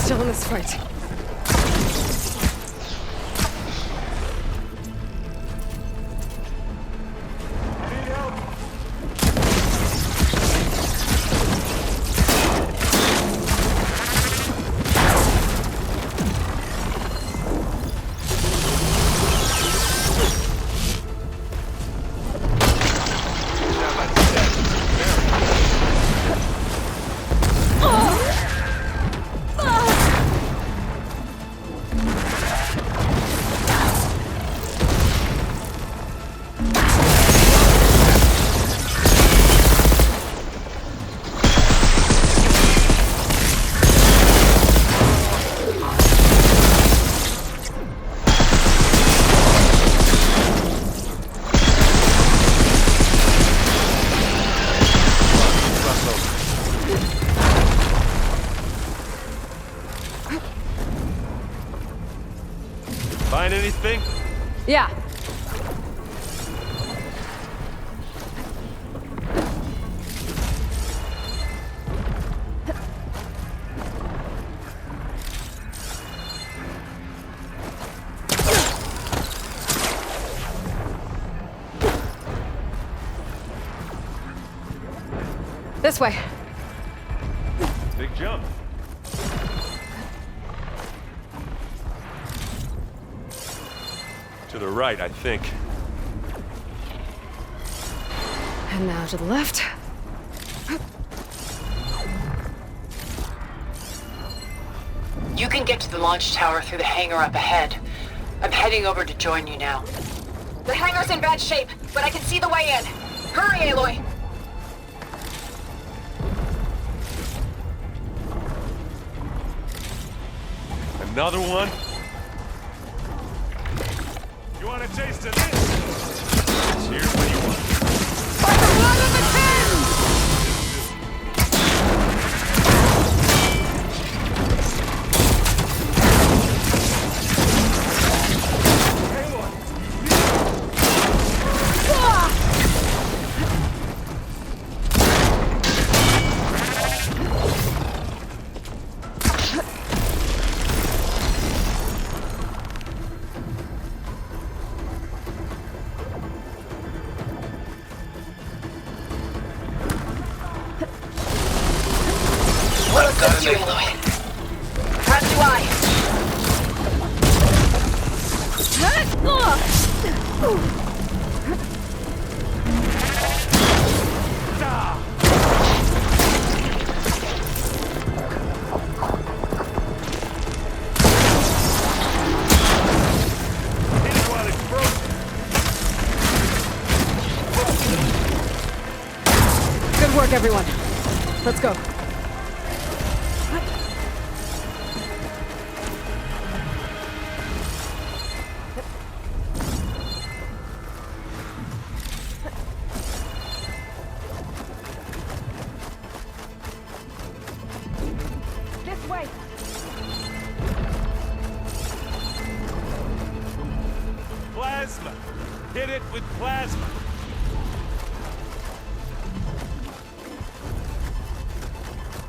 Still in this fight. Find anything? Yeah. This way. Big jump. To the right, I think. And now to the left. You can get to the launch tower through the hangar up ahead. I'm heading over to join you now. The hangar's in bad shape, but I can see the way in. Hurry, Aloy! Another one? You want a taste of this? Here's what you want. By the blood of the Thames! You, Aloy. As do I. Good work, everyone. Let's go. Plasma! Hit it with plasma!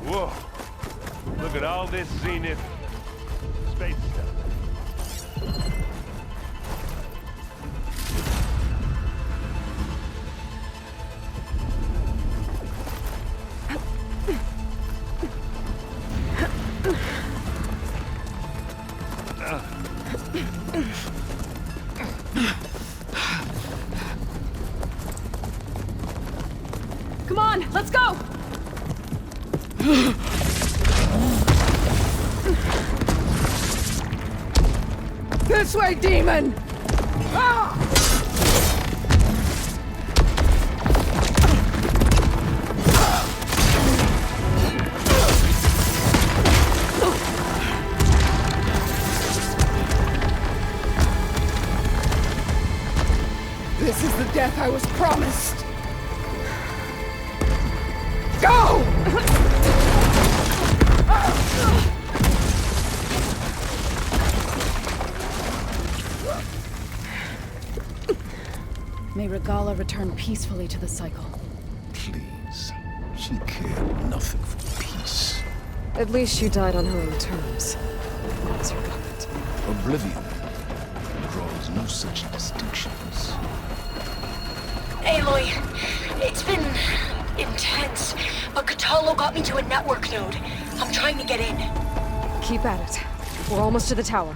Whoa! Look at all this Zenith space stuff. Come on, let's go! This way, demon! Ah! This is the death I was promised! Go! May Regala return peacefully to the cycle. Please. She cared nothing for peace. At least she died on her own terms. That was her puppet. Oblivion draws no such distinctions. Aloy, it's been intense, but Catalo got me to a network node. I'm trying to get in. Keep at it. We're almost to the tower.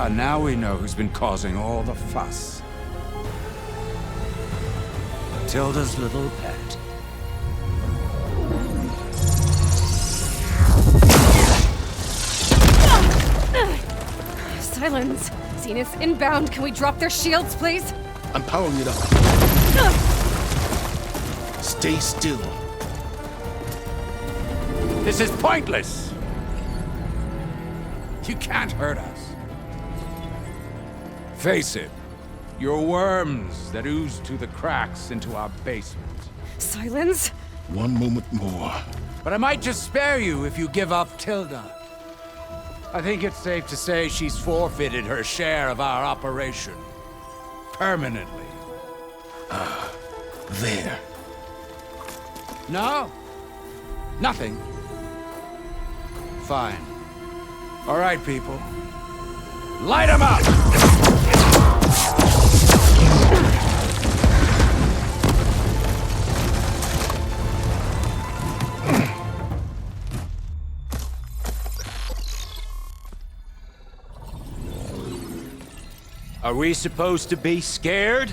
Now we know who's been causing all the fuss. Tilda's little pet. Silence! Zenith inbound. Can we drop their shields, please? I'm powering it up. Stay still. This is pointless! You can't hurt us. Face it, you're worms that ooze through the cracks into our basement. Silence? One moment more. But I might just spare you if you give up Tilda. I think it's safe to say she's forfeited her share of our operation. Permanently. There. No? Nothing? Fine. All right, people. Light 'em up! Are we supposed to be scared?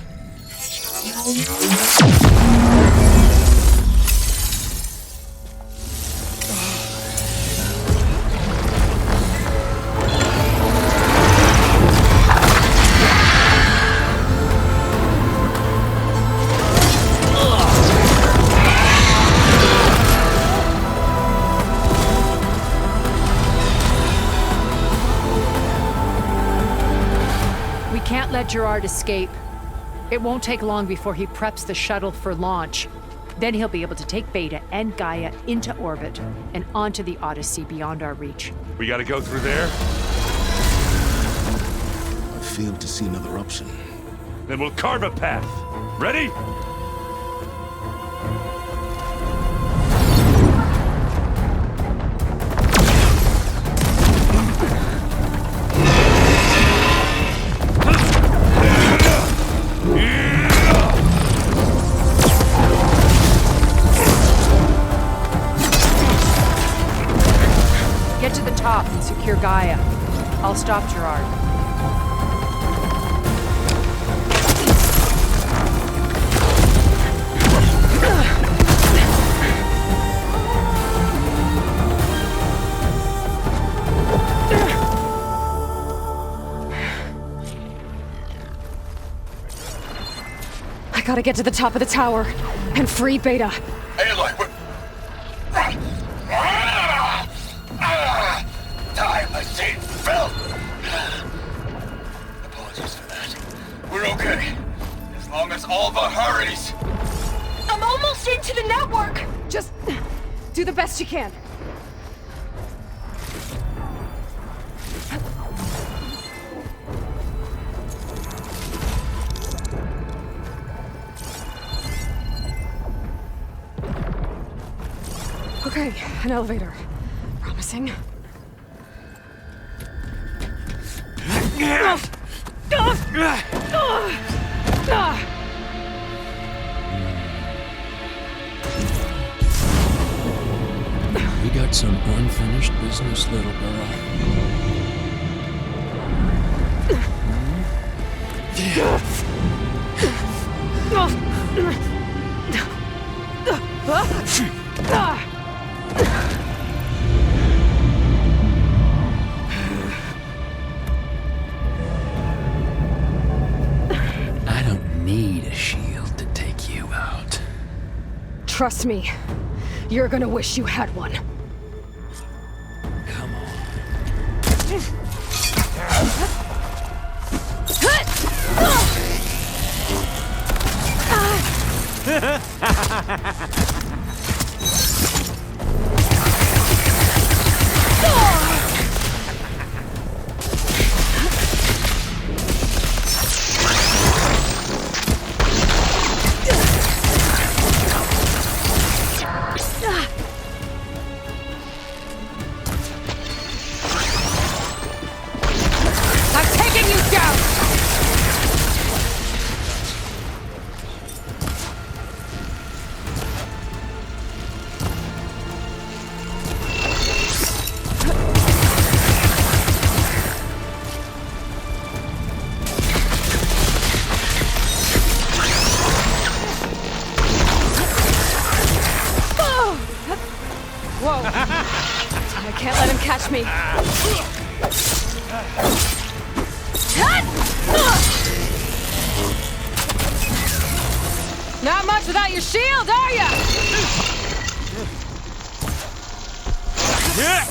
Let Gerard escape. It won't take long before he preps the shuttle for launch. Then he'll be able to take Beta and Gaia into orbit and onto the Odyssey beyond our reach. We gotta go through there? I failed to see another option. Then we'll carve a path. Ready? Get to the top and secure Gaia. I'll stop Gerard. I gotta get to the top of the tower and free Beta. Aloy, what? Time I seen Phil. Apologies for that. We're okay. As long as Alva hurries. I'm almost into the network! Just do the best you can. Okay, an elevator. Promising. We got some unfinished business, little girl. I don't need a shield to take you out. Trust me, you're gonna wish you had one. Come on. Can't let him catch me. Not much without your shield, are ya? There!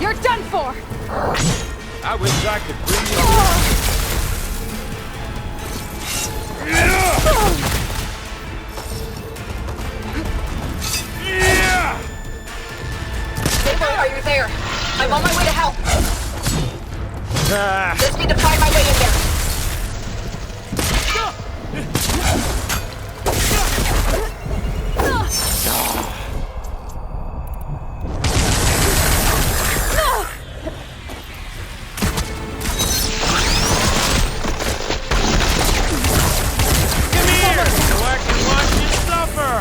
You're done for! I wish I could bring you. Saber, are you there? I'm on my way to help. Just need to find my way in there. Come here, so I can watch you suffer.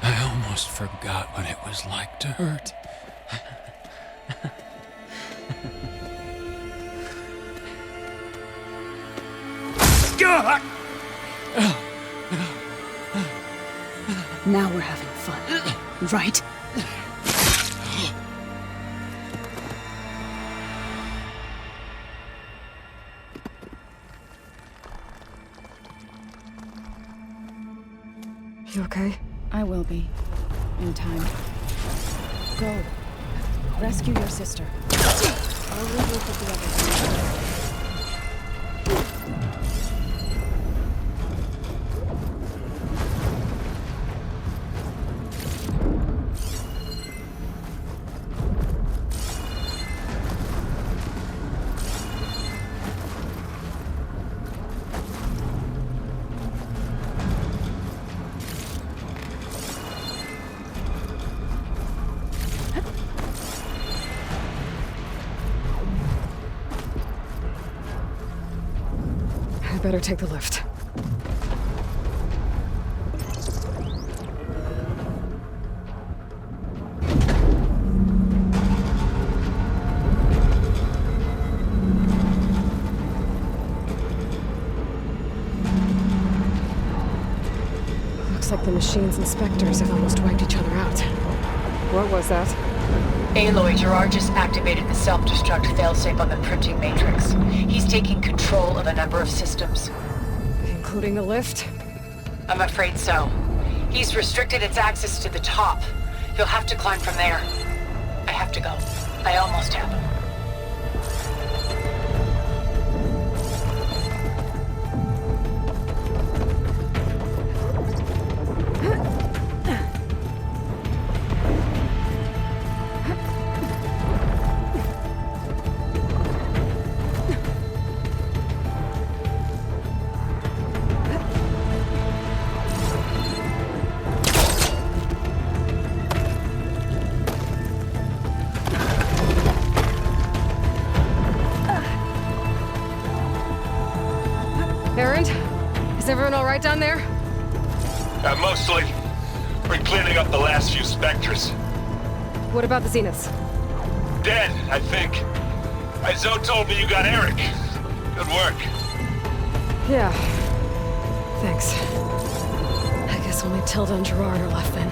I almost forgot what it was like to hurt. Now we're having fun, right? You okay? I will be. In time. Go. Rescue your sister. I'll leave with the others. I better take the lift. Looks like the machine's inspectors have almost wiped each other out. What was that? Aloy, Gerard just activated the self-destruct failsafe on the printing matrix. He's taking control of a number of systems. Including the lift? I'm afraid so. He's restricted its access to the top. You'll have to climb from there. I have to go. I almost have him. Is everyone all right down there? Mostly. We're cleaning up the last few specters. What about the Zeniths? Dead, I think. Zoe told me you got Eric. Good work. Yeah. Thanks. I guess only Tilda and Gerard are left then.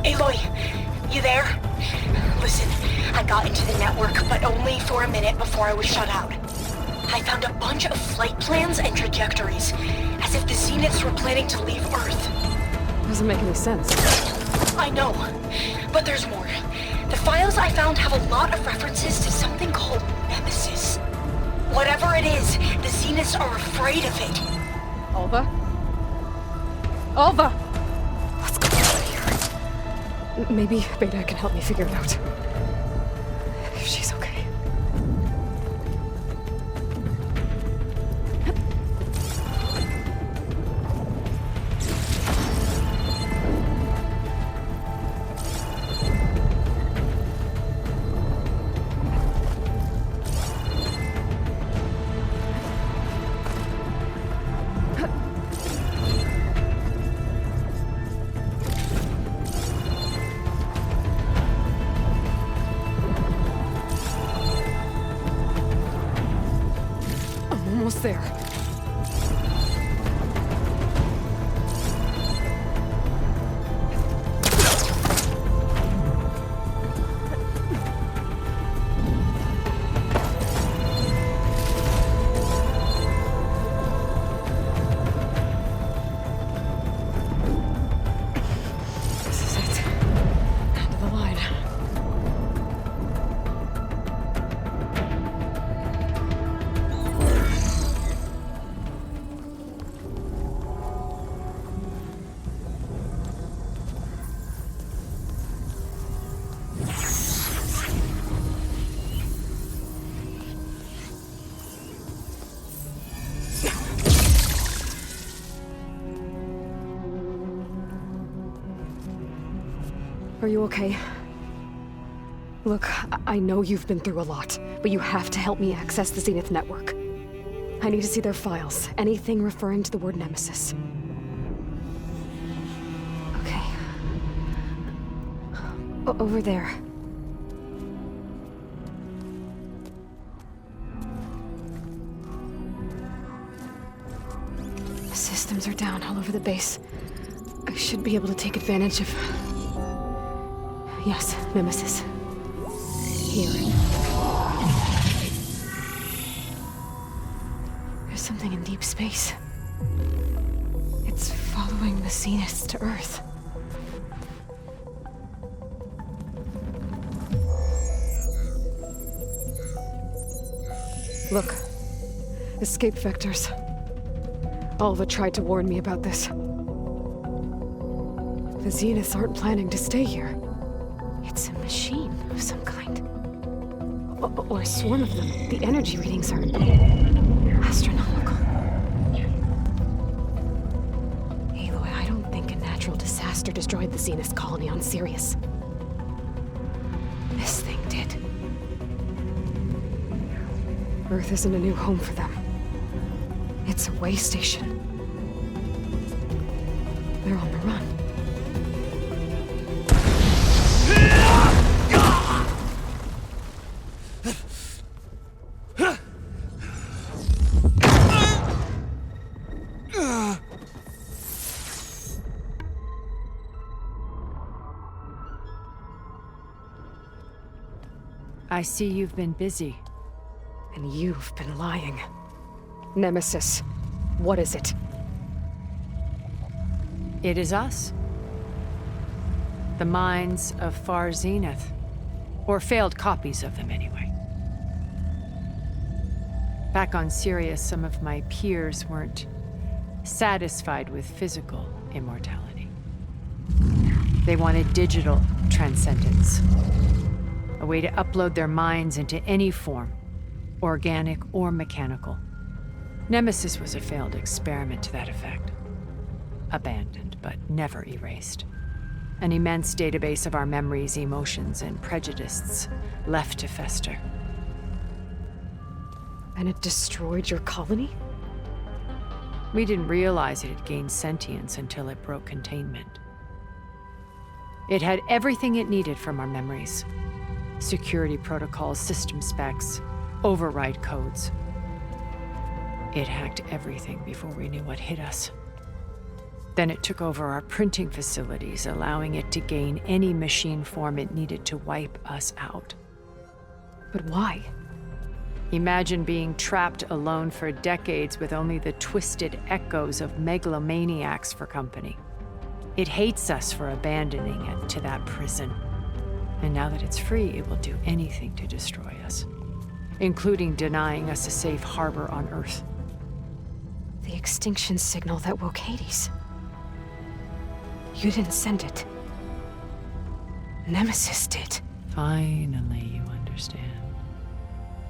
Aloy, you there? Listen, I got into the network, but only for a minute before I was shut out. I found a bunch of flight plans and trajectories, as if the Zeniths were planning to leave Earth. Doesn't make any sense. I know, but there's more. The files I found have a lot of references to something called Nemesis. Whatever it is, the Zeniths are afraid of it. Alva? Alva! What's going on here? Maybe Beta can help me figure it out. If she's okay. Almost there. This is it. End of the line. Are you okay? Look, I know you've been through a lot, but you have to help me access the Zenith network. I need to see their files, anything referring to the word Nemesis. Okay. Over there. The systems are down all over the base. I should be able to take advantage of... Yes, Nemesis. Here. There's something in deep space. It's following the Zeniths to Earth. Look. Escape vectors. Alva tried to warn me about this. The Zeniths aren't planning to stay here. It's a machine of some kind. Or a swarm of them. The energy readings are astronomical. Aloy, I don't think a natural disaster destroyed the Zenith colony on Sirius. This thing did. Earth isn't a new home for them. It's a way station. They're on the run. I see you've been busy. And you've been lying. Nemesis, what is it? It is us. The minds of Far Zenith. Or failed copies of them, anyway. Back on Sirius, some of my peers weren't satisfied with physical immortality. They wanted digital transcendence. A way to upload their minds into any form, organic or mechanical. Nemesis was a failed experiment to that effect. Abandoned, but never erased. An immense database of our memories, emotions, and prejudices left to fester. And it destroyed your colony? We didn't realize it had gained sentience until it broke containment. It had everything it needed from our memories. Security protocols, system specs, override codes. It hacked everything before we knew what hit us. Then it took over our printing facilities, allowing it to gain any machine form it needed to wipe us out. But why? Imagine being trapped alone for decades with only the twisted echoes of megalomaniacs for company. It hates us for abandoning it to that prison. And now that it's free, it will do anything to destroy us, including denying us a safe harbor on Earth. The extinction signal that woke Hades. You didn't send it. Nemesis did. Finally, you understand.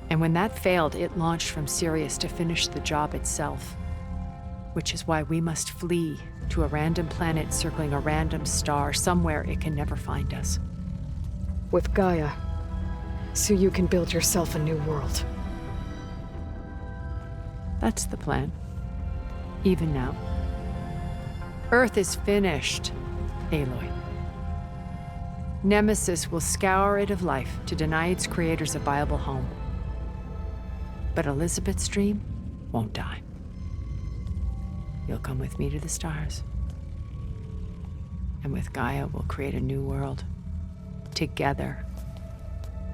And when that failed, it launched from Sirius to finish the job itself. Which is why we must flee to a random planet circling a random star, somewhere it can never find us. With Gaia, so you can build yourself a new world. That's the plan. Even now. Earth is finished, Aloy. Nemesis will scour it of life to deny its creators a viable home. But Elisabet's dream won't die. You'll come with me to the stars. And with Gaia, we'll create a new world. Together,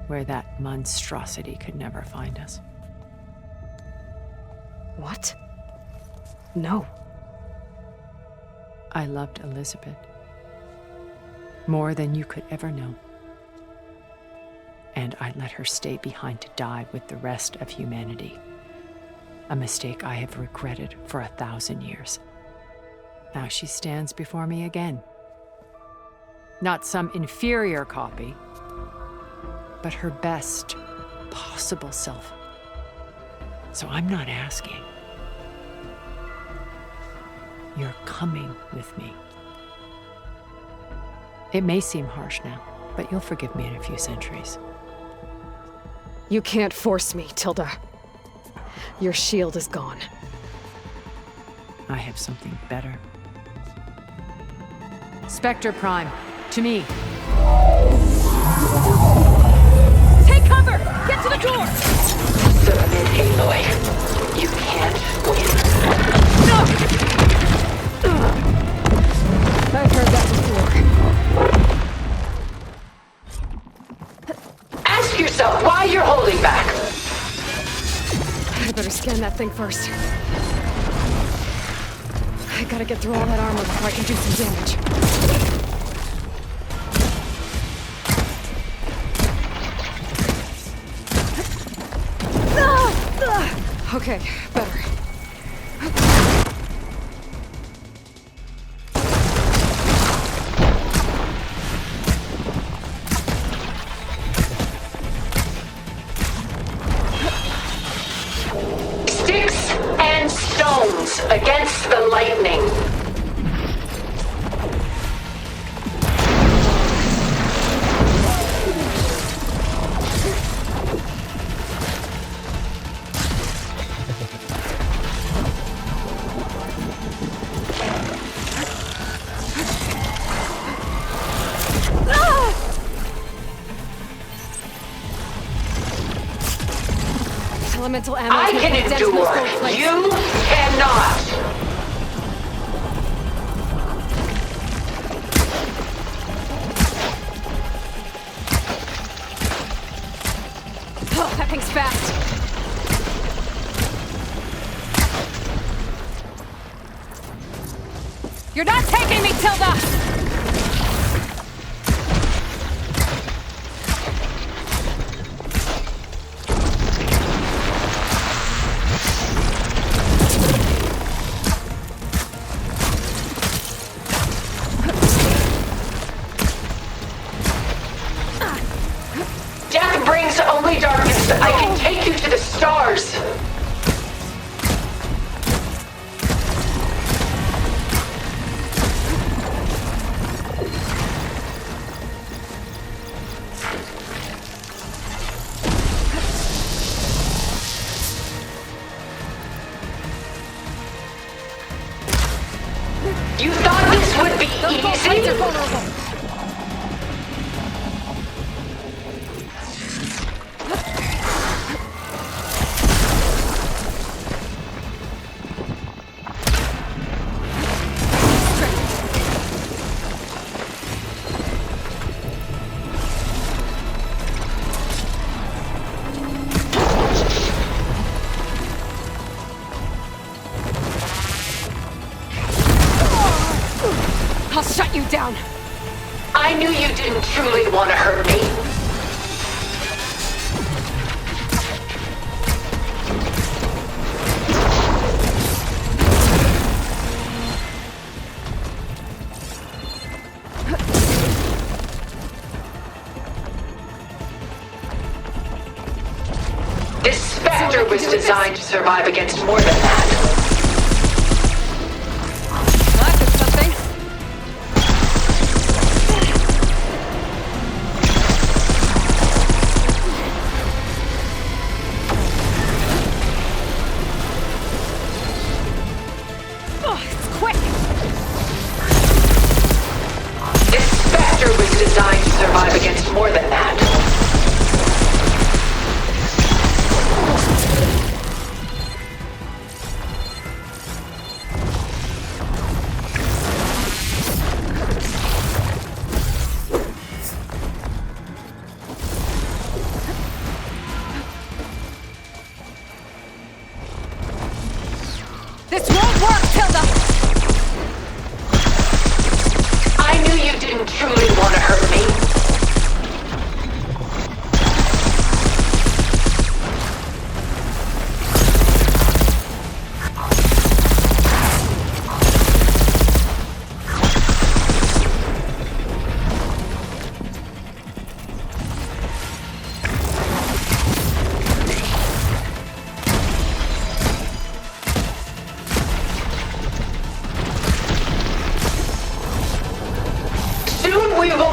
where that monstrosity could never find us. What? No. I loved Elisabet. More than you could ever know. And I let her stay behind to die with the rest of humanity. A mistake I have regretted for 1,000 years. Now she stands before me again. Not some inferior copy, but her best possible self. So I'm not asking. You're coming with me. It may seem harsh now, but you'll forgive me in a few centuries. You can't force me, Tilda. Your shield is gone. I have something better. Spectre Prime, to me. Take cover! Get to the door! Submit, Aloy. You can't win. I've heard that before. Ask yourself why you're holding back. I better scan that thing first. I gotta get through all that armor before I can do some damage. Okay, better. Sticks and stones against the lightning. Elemental ammo. I can endure. You cannot. Oh, that thing's fast. You're not taking me, Tilda! Death brings only darkness. I can take you to the stars. You thought this would be easy? Are vulnerable. I'll shut you down. I knew you didn't truly want to hurt me. This Spectre was designed to survive against more than that. That did something. Oh, it's quick. This Spectre was designed to survive against more than that. This won't work, Tilda! I knew you didn't truly want to hurt me. Soon we will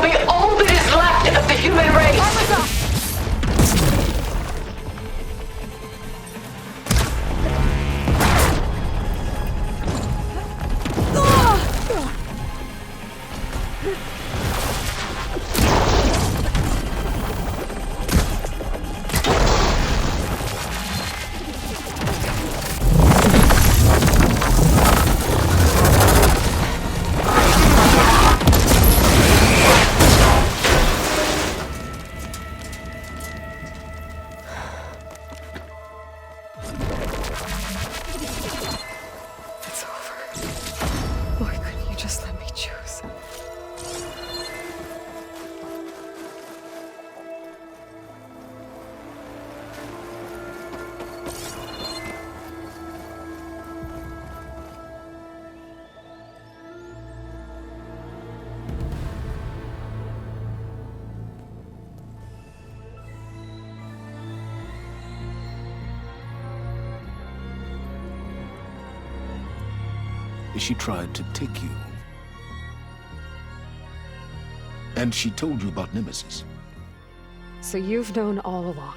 She tried to take you. And she told you about Nemesis. So you've known all along.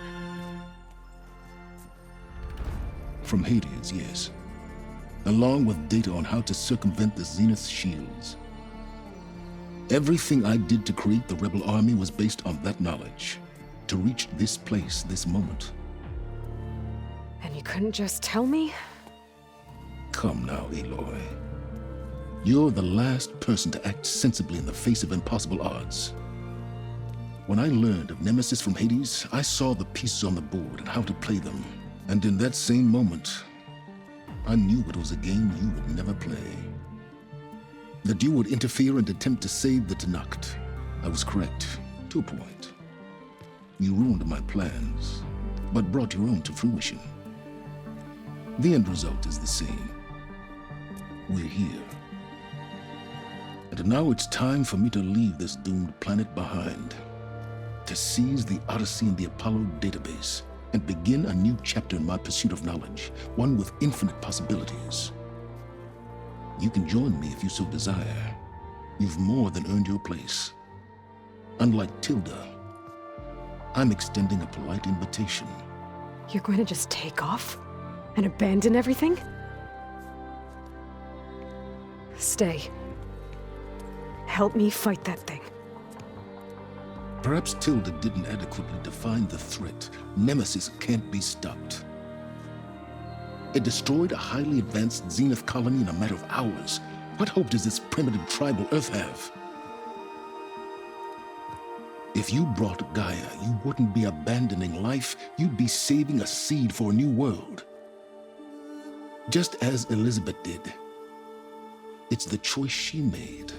From Hades, yes. Along with data on how to circumvent the Zenith's shields. Everything I did to create the rebel army was based on that knowledge. To reach this place, this moment. And you couldn't just tell me? Come now, Aloy. You're the last person to act sensibly in the face of impossible odds. When I learned of Nemesis from Hades, I saw the pieces on the board and how to play them. And in that same moment, I knew it was a game you would never play. That you would interfere and attempt to save the Tamed. I was correct, to a point. You ruined my plans, but brought your own to fruition. The end result is the same. We're here. And now it's time for me to leave this doomed planet behind. To seize the Odyssey and the Apollo database, and begin a new chapter in my pursuit of knowledge, one with infinite possibilities. You can join me if you so desire. You've more than earned your place. Unlike Tilda, I'm extending a polite invitation. You're going to just take off? And abandon everything? Stay. Help me fight that thing. Perhaps Tilda didn't adequately define the threat. Nemesis can't be stopped. It destroyed a highly advanced Zenith colony in a matter of hours. What hope does this primitive tribal Earth have? If you brought Gaia, you wouldn't be abandoning life, you'd be saving a seed for a new world. Just as Elisabet did. It's the choice she made.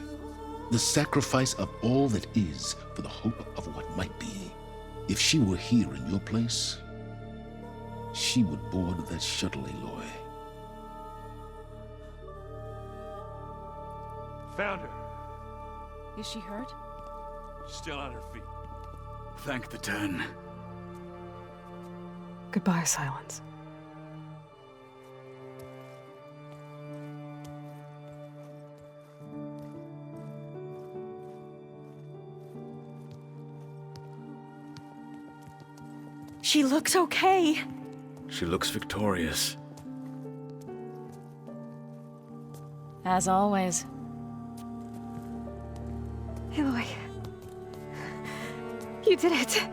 The sacrifice of all that is for the hope of what might be. If she were here in your place, she would board that shuttle, Aloy. Found her. Is she hurt? Still on her feet. Thank the Ten. Goodbye, Silence. She looks okay. She looks victorious. As always. Aloy. You did it.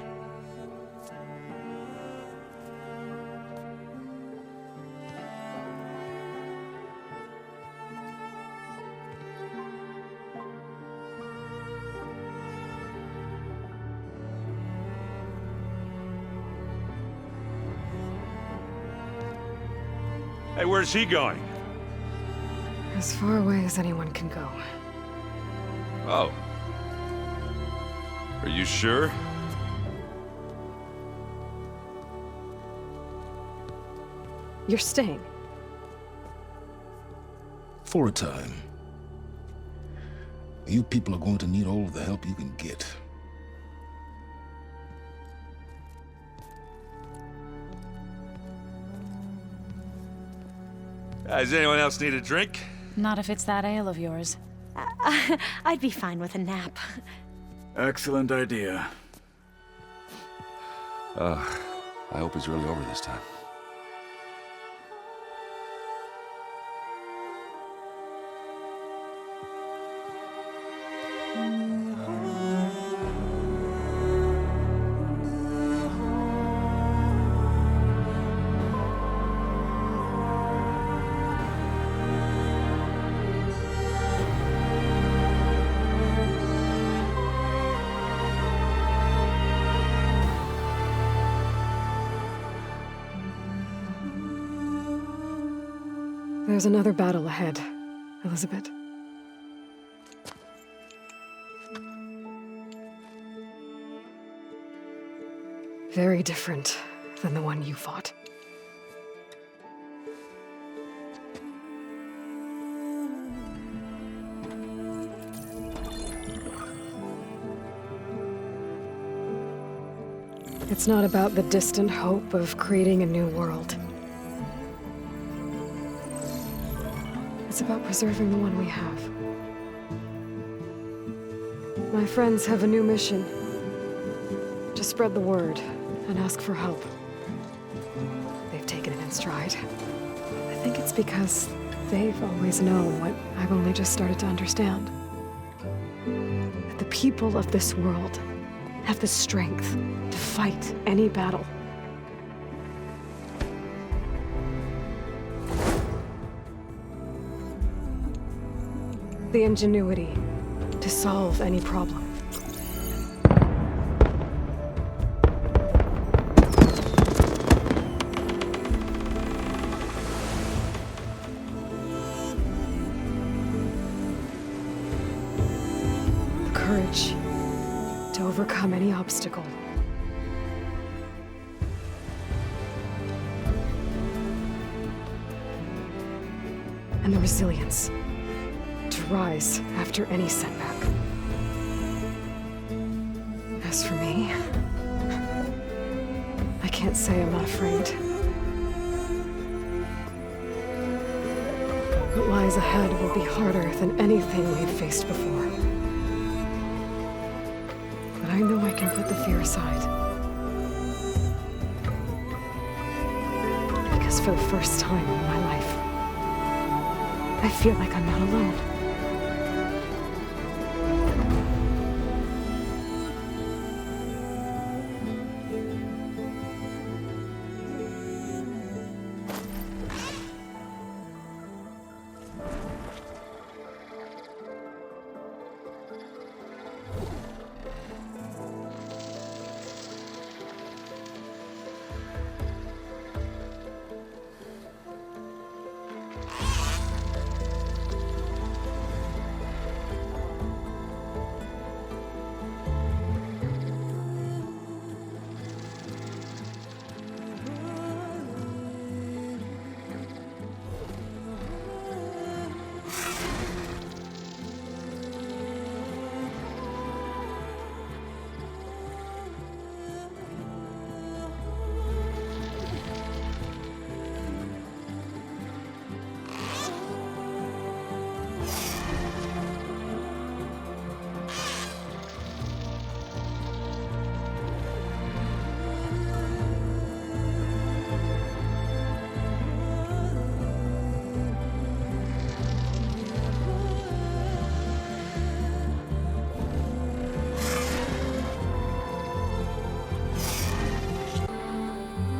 Hey, where's he going? As far away as anyone can go. Oh. Are you sure? You're staying. For a time. You people are going to need all of the help you can get. Does anyone else need a drink? Not if it's that ale of yours. I'd be fine with a nap. Excellent idea. I hope it's really over this time. There's another battle ahead, Elisabet. Very different than the one you fought. It's not about the distant hope of creating a new world. It's about preserving the one we have. My friends have a new mission. To spread the word and ask for help. They've taken it in stride. I think it's because they've always known what I've only just started to understand. That the people of this world have the strength to fight any battle. The ingenuity to solve any problem. The courage to overcome any obstacle. And the resilience to rise after any setback. As for me, I can't say I'm not afraid. What lies ahead will be harder than anything we've faced before. But I know I can put the fear aside. Because for the first time in my life, I feel like I'm not alone.